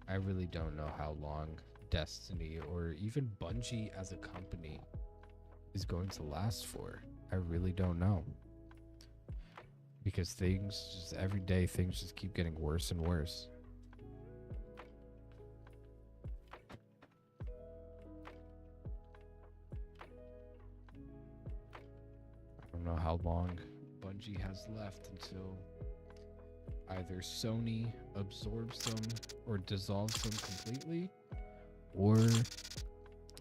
I really don't know how long Destiny or even Bungie as a company is going to last for. I really don't know. Because things, just every day, things just keep getting worse and worse. I don't know how long Bungie has left until either Sony absorbs them or dissolves them completely, or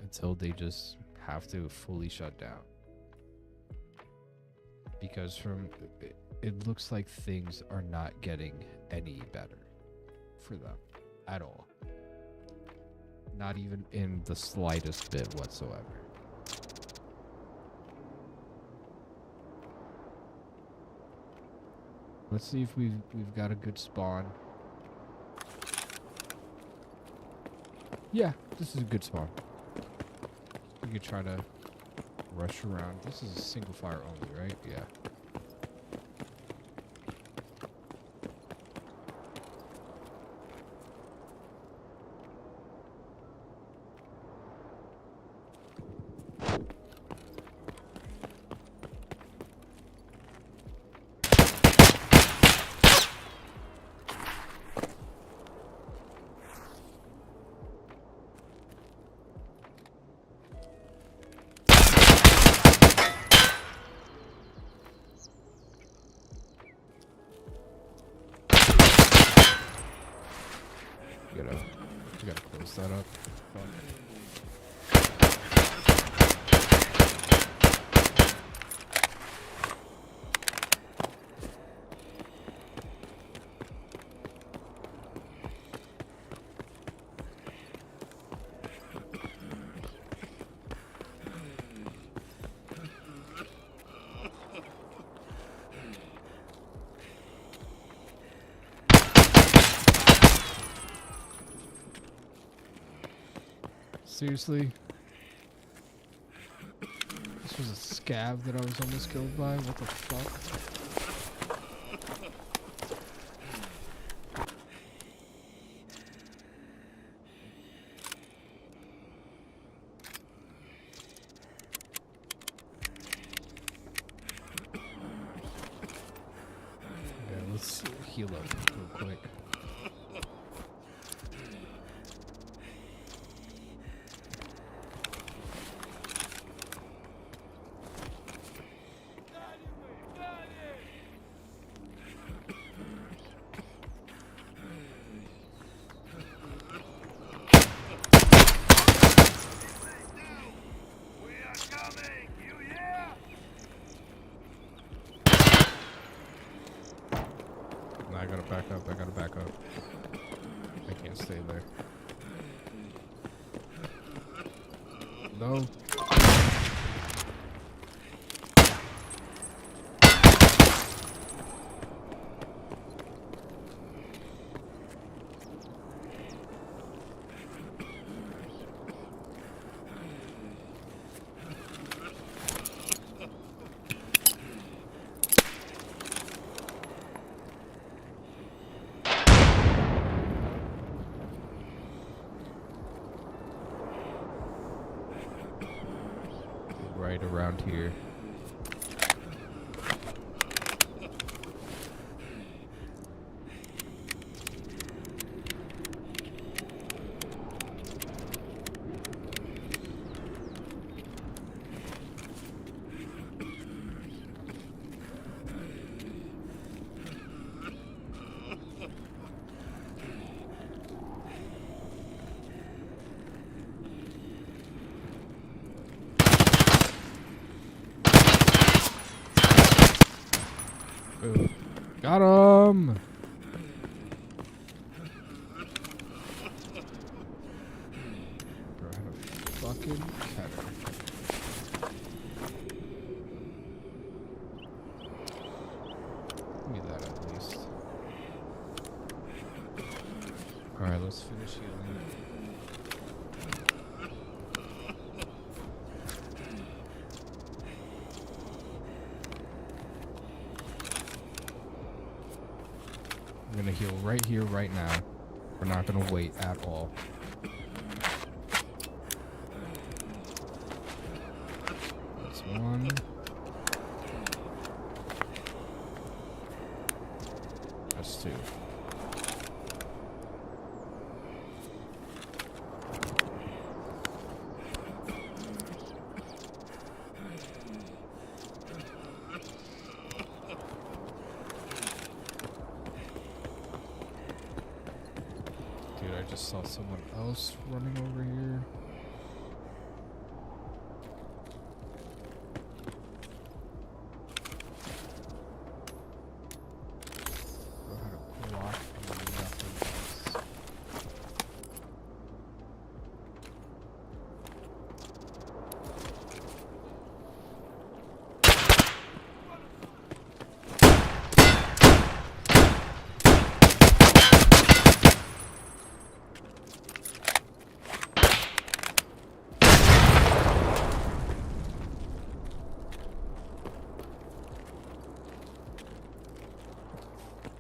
until they just have to fully shut down. Because it looks like things are not getting any better for them at all. Not even in the slightest bit whatsoever. Let's see if we've got a good spawn. Yeah, this is a good spawn. We could try to rush around. This is a single fire only, right? Yeah. We gotta close that up. Seriously? This was a scav that I was almost killed by? What the fuck? Yeah, let's heal up real quick. I gotta back up, I gotta back up. I can't stay there. No. Right around here. Ooh. Got him! Bro, I had a fucking cutter. Give me that at least. Alright, let's finish healing. I'm gonna heal right here, right now. We're not gonna wait at all. one. That's two. Dude, I just saw someone else running over here.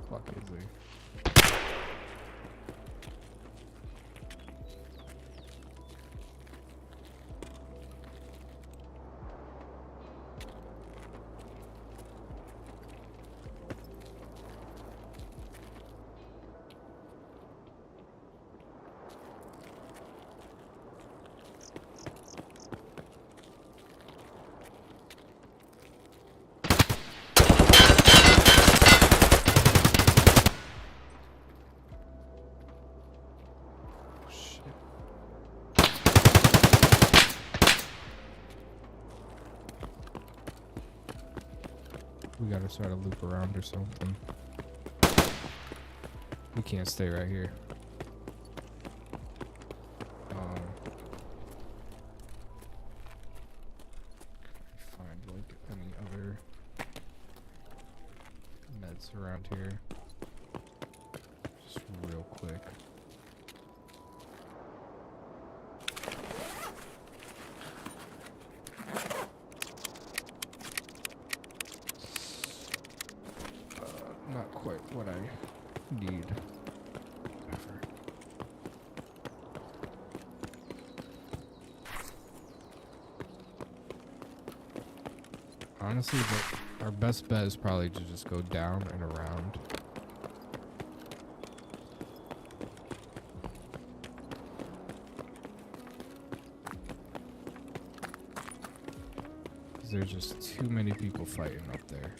Fuck is he? We gotta start a loop around or something. We can't stay right here. Find like any other meds around here. Just real quick. Not quite what I need. Honestly, our best bet is probably to just go down and around. Because there's just too many people fighting up there.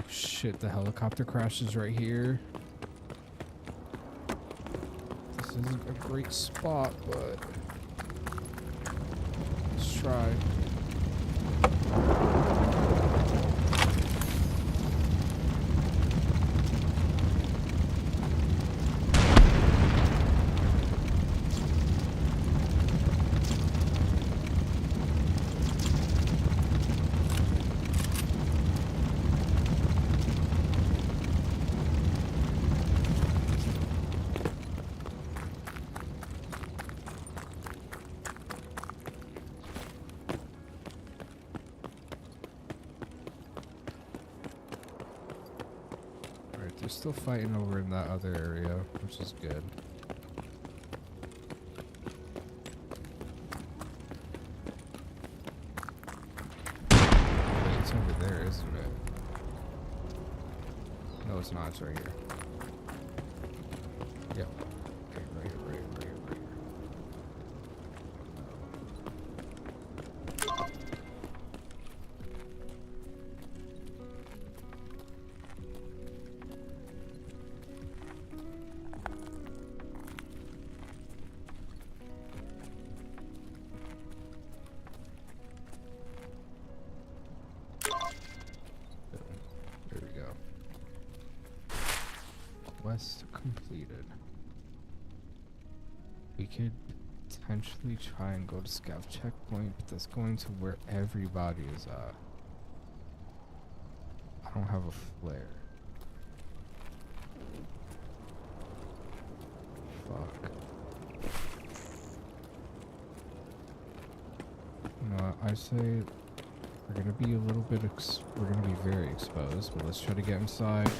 Shit, the helicopter crashes right here. This isn't a great spot, but let's try. They're still fighting over in that other area, which is good. It's over there, isn't it? No, it's not. It's right here. Yep. Okay, right here, right here, right here, right here. There we go. Quest completed. We could potentially try and go to scout checkpoint, but that's going to where everybody is at. I don't have a flare. Fuck. No, I say We're gonna be a little bit, we're gonna be very exposed, but let's try to get inside.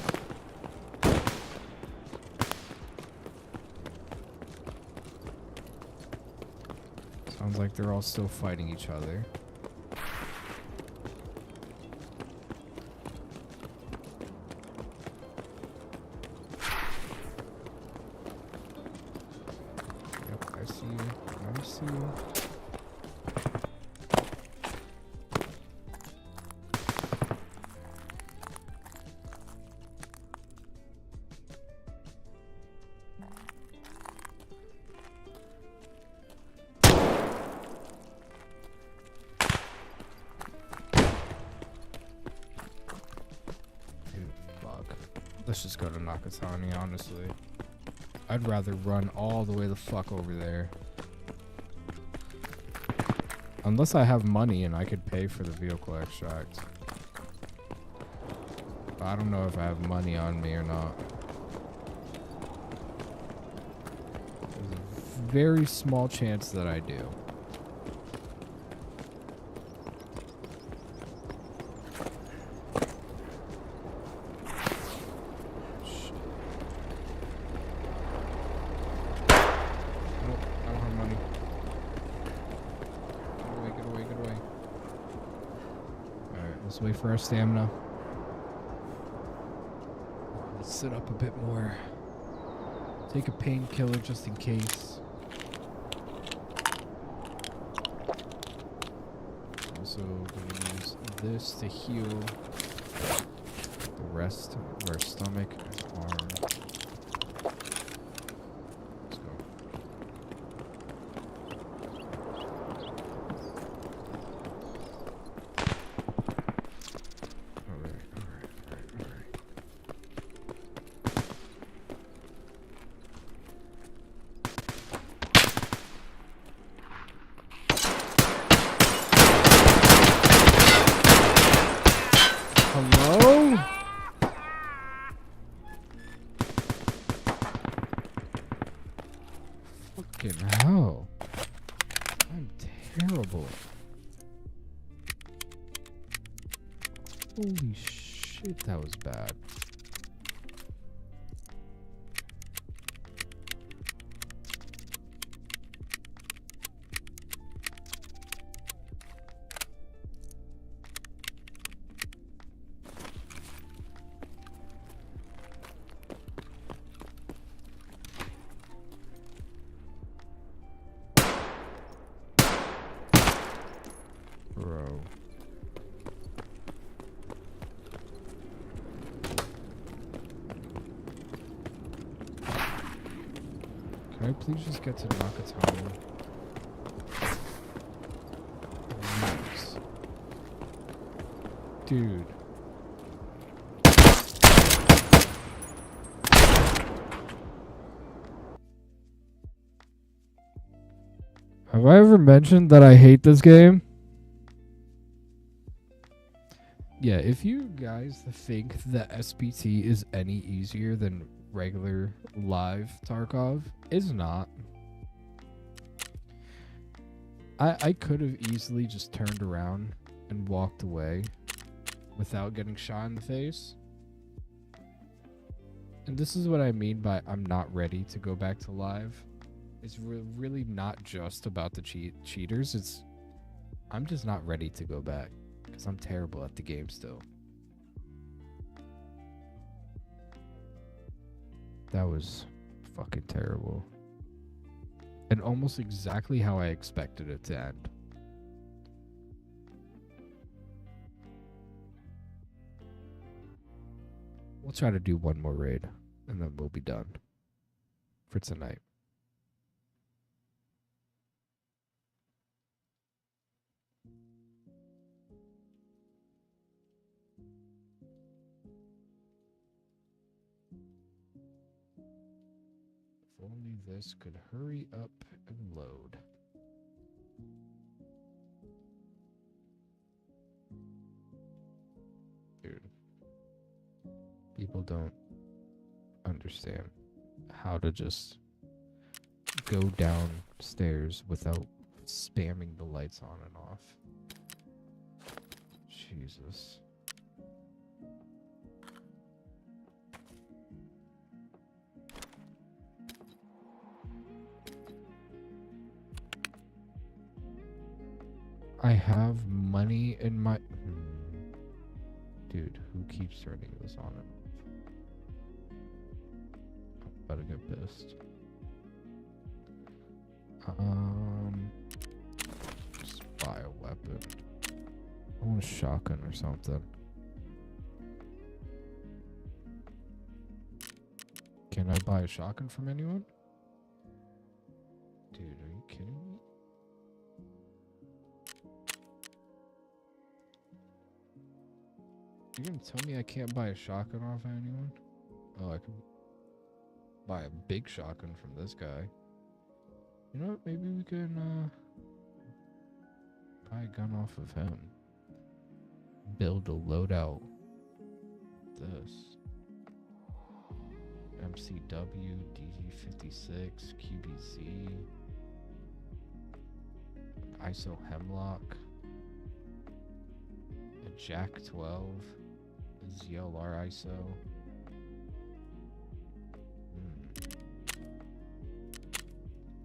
Sounds like they're all still fighting each other. Yep, I see you. I see you. Let's just go to Nakatani, honestly. I'd rather run all the way the fuck over there. Unless I have money and I could pay for the vehicle extract. But I don't know if I have money on me or not. There's a very small chance that I do. Let's wait for our stamina. Let's sit up a bit more. Take a painkiller just in case. Also gonna use this to heal the rest of our stomach and arm. Let's go. Hello? Fucking hell. I'm terrible. Holy shit, that was bad. Bro. Can I please just get to Nakatani? Nice. Dude. Have I ever mentioned that I hate this game? Yeah, if you guys think that SPT is any easier than regular live Tarkov, it's not. I could have easily just turned around and walked away without getting shot in the face. And this is what I mean by I'm not ready to go back to live. It's really not just about the cheaters. I'm just not ready to go back. Because I'm terrible at the game still. That was fucking terrible. And almost exactly how I expected it to end. We'll try to do one more raid. And then we'll be done. For tonight. Only this could hurry up and load. Dude. People don't understand how to just go downstairs without spamming the lights on and off. Jesus. I have money in my... Dude, who keeps turning this on and off? I'm about to get pissed. Just buy a weapon. I want a shotgun or something. Can I buy a shotgun from anyone? Dude, are you kidding me? You're gonna tell me I can't buy a shotgun off anyone? Oh, I can buy a big shotgun from this guy. You know what? Maybe we can buy a gun off of him. Build a loadout. This. MCW, DG56, QBZ, ISO Hemlock, a Jack 12, a ZLR ISO.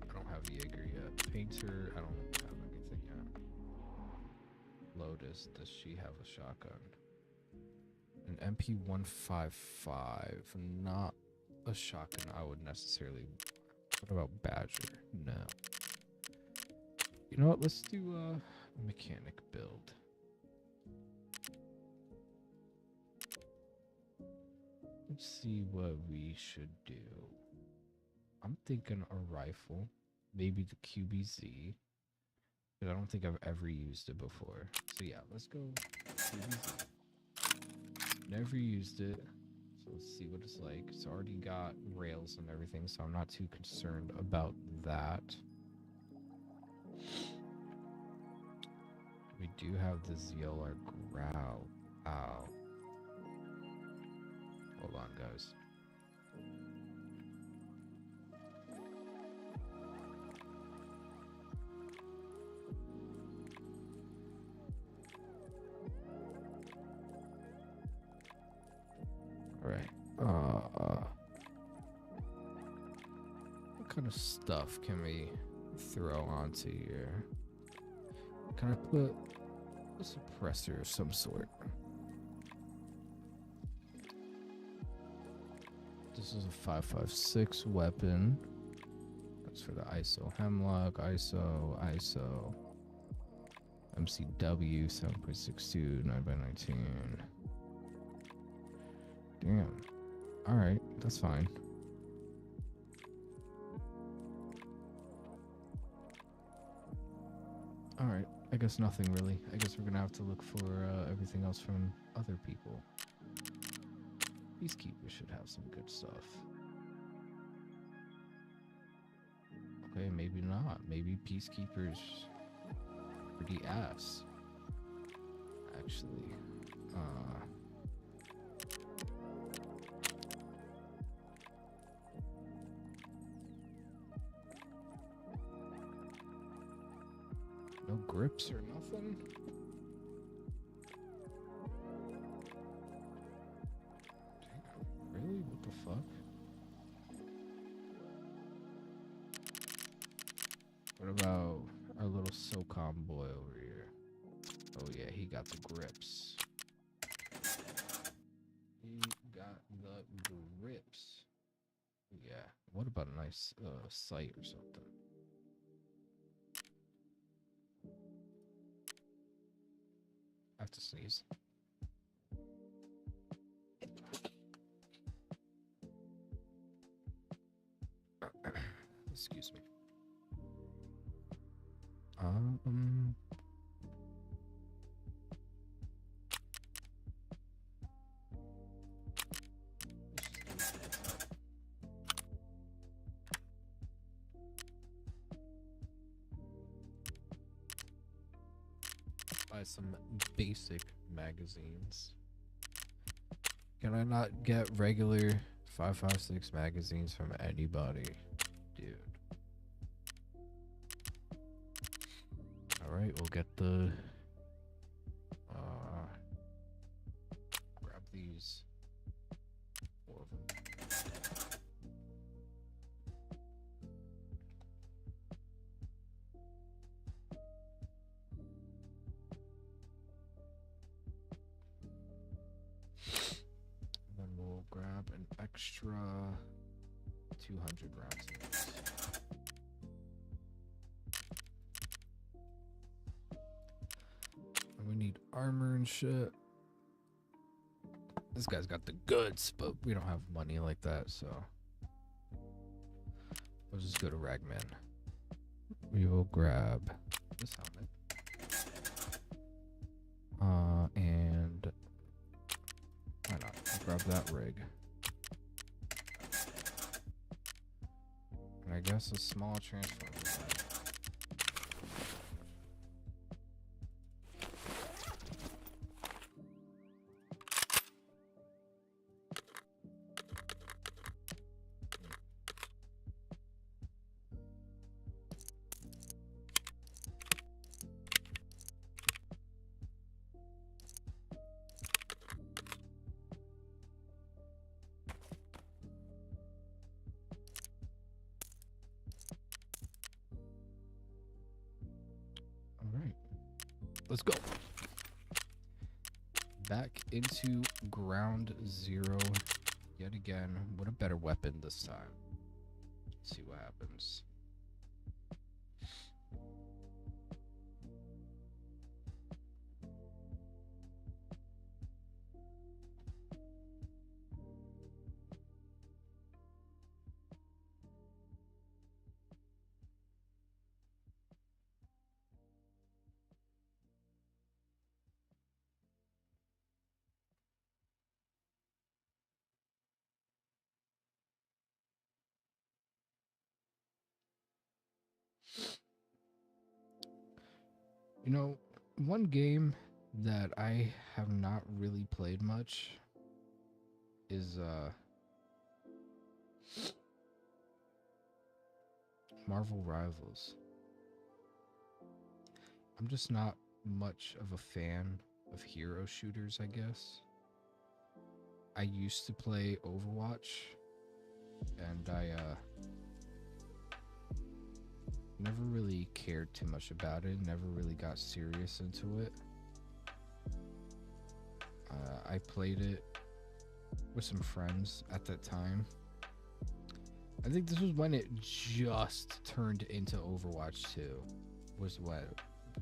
I don't have Jaeger yet. Painter, I don't have anything yet. Lotus, does she have a shotgun? An MP155, not a shotgun I would necessarily. What about Badger? No. You know what? Let's do a mechanic build. Let's see what we should do. I'm thinking a rifle, maybe the QBZ, but I don't think I've ever used it before. So yeah, let's go QBZ. Never used it. Let's see what it's like. It's already got rails and everything, so I'm not too concerned about that. We do have the ZLR Growl. Ow. Hold on, guys. Alright. What kind of stuff can we throw onto here? Can I put a suppressor of some sort? This is a 5.56 weapon. That's for the ISO Hemlock, ISO, MCW 7.62, 9x19. Damn. Alright, that's fine. Alright, I guess nothing really. I guess we're gonna have to look for everything else from other people. Peacekeepers should have some good stuff. Okay, maybe not. Maybe Peacekeepers pretty ass. Actually. No grips or nothing? Damn, really? What the fuck? What about our little SOCOM boy over here? Oh yeah, he got the grips. He got the grips. Yeah. What about a nice sight or something? I have to sneeze. Excuse me. Buy some basic magazines. Can I not get regular 5.56 magazines from anybody? Dude. Alright, we'll get the enemies. 4 of them. And then we'll grab an extra 200 rounds of this. We need armor and shit. This guy's got the goods, but we don't have money like that, so we'll just go to Ragman. We will grab this helmet. And why not? We'll grab that rig. And I guess a small transformer. Let's go. Back into ground zero yet again. What a better weapon this time. Let's see what happens. You know, one game that I have not really played much is Marvel Rivals. I'm just not much of a fan of hero shooters, I guess. I used to play Overwatch, and I never really cared too much about it, never really got serious into it. I played it with some friends at that time. I think this was when it just turned into Overwatch 2, was what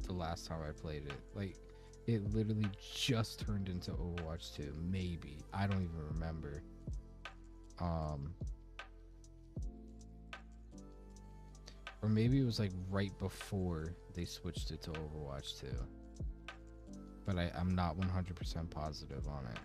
the last time I played it. Like, it literally just turned into Overwatch 2, maybe. I don't even remember. Or maybe it was like right before they switched it to Overwatch 2. But I'm not 100% positive on it.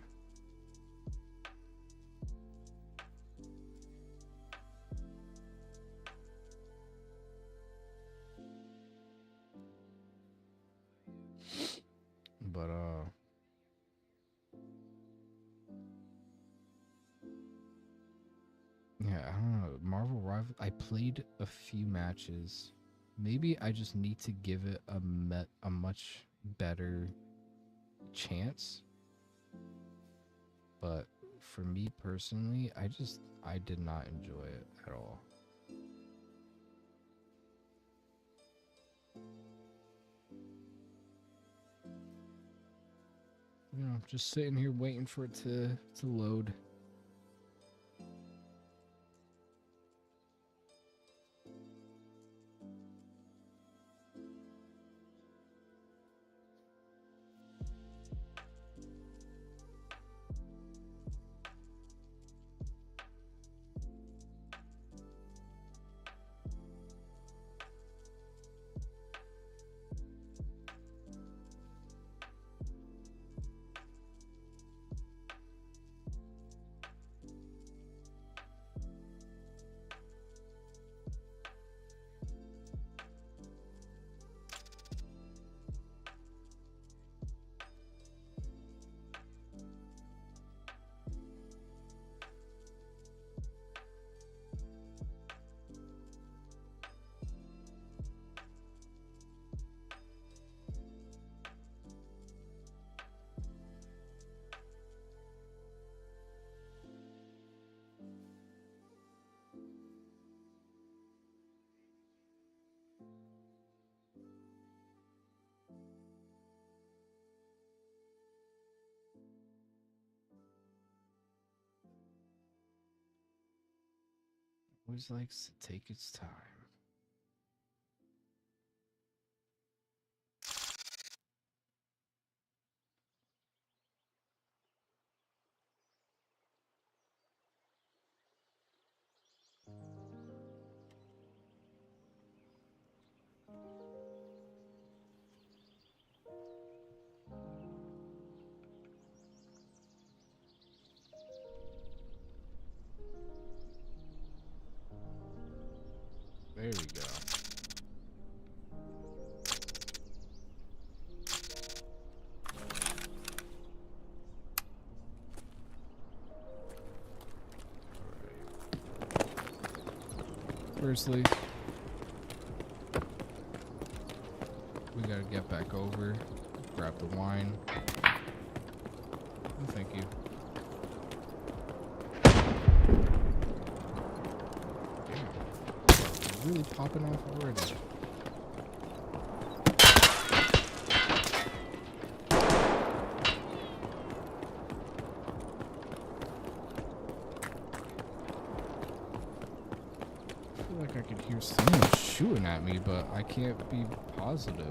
But yeah, I don't know. Marvel Rival, I played a few matches. Maybe I just need to give it a much better chance. But for me personally, I did not enjoy it at all. You know, just sitting here waiting for it to load. Always likes to take its time. There we go. Firstly, we gotta get back over, grab the wine. Oh, thank you. Damn, really popping off already. I feel like I could hear someone shooting at me, but I can't be positive.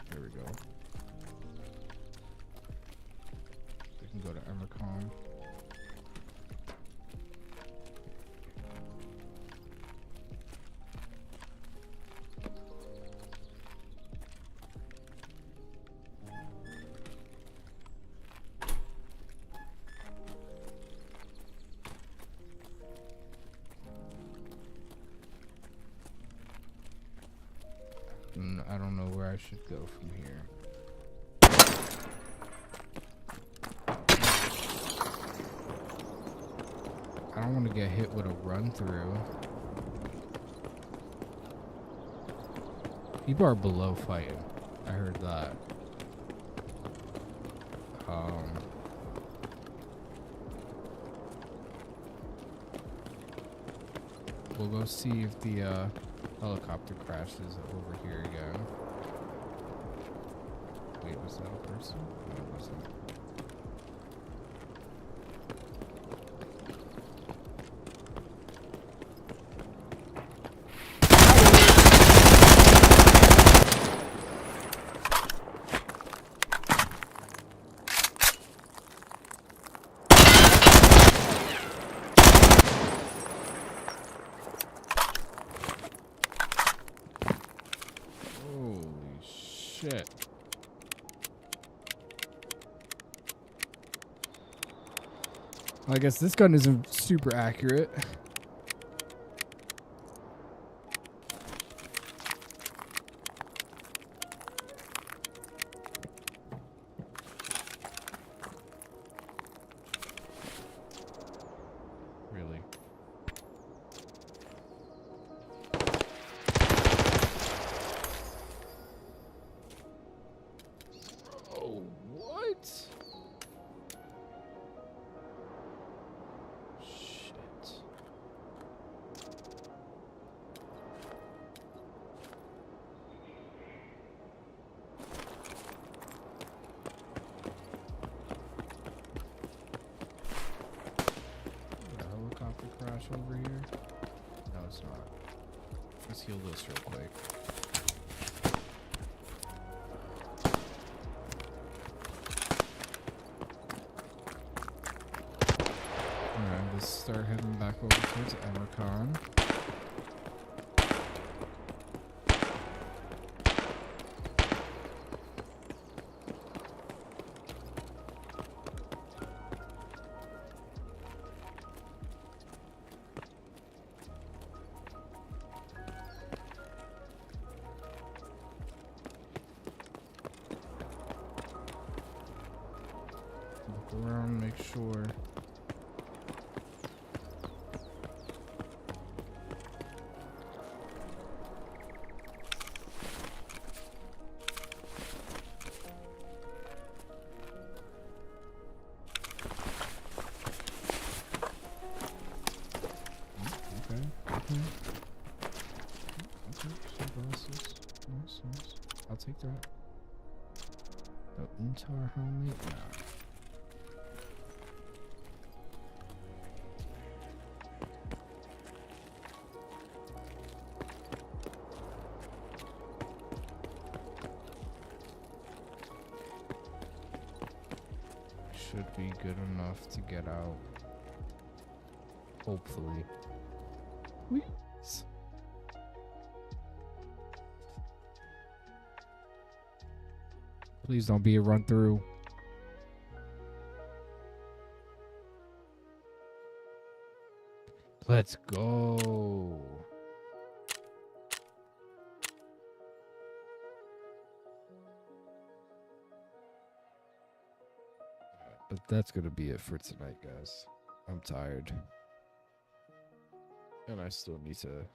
There we go. We can go to Emercom. I don't know where I should go from here. I don't want to get hit with a run through. People are below fighting. I heard that. We'll go see if the helicopter crashes over here again. Wait, was that a person? No, it wasn't. Shit. I guess this gun isn't super accurate. Really? Oh, what? Shit. A helicopter crash over here? No, it's not. Let's heal this real quick. Alright, let's start heading back over towards Emercon. Look around, make sure. Okay. Okay, some glasses. Nice. I'll take that. Intar helmet? Nah. Should be good enough to get out. Hopefully. Please. Please don't be a run through. Let's go. But that's going to be it for tonight, guys. I'm tired. And I still need to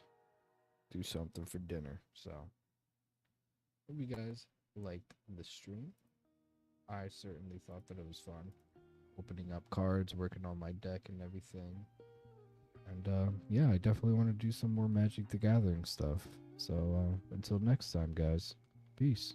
do something for dinner. So, hope you guys liked the stream. I certainly thought that it was fun. Opening up cards, working on my deck and everything. And yeah, I definitely want to do some more Magic the Gathering stuff. So until next time, guys. Peace.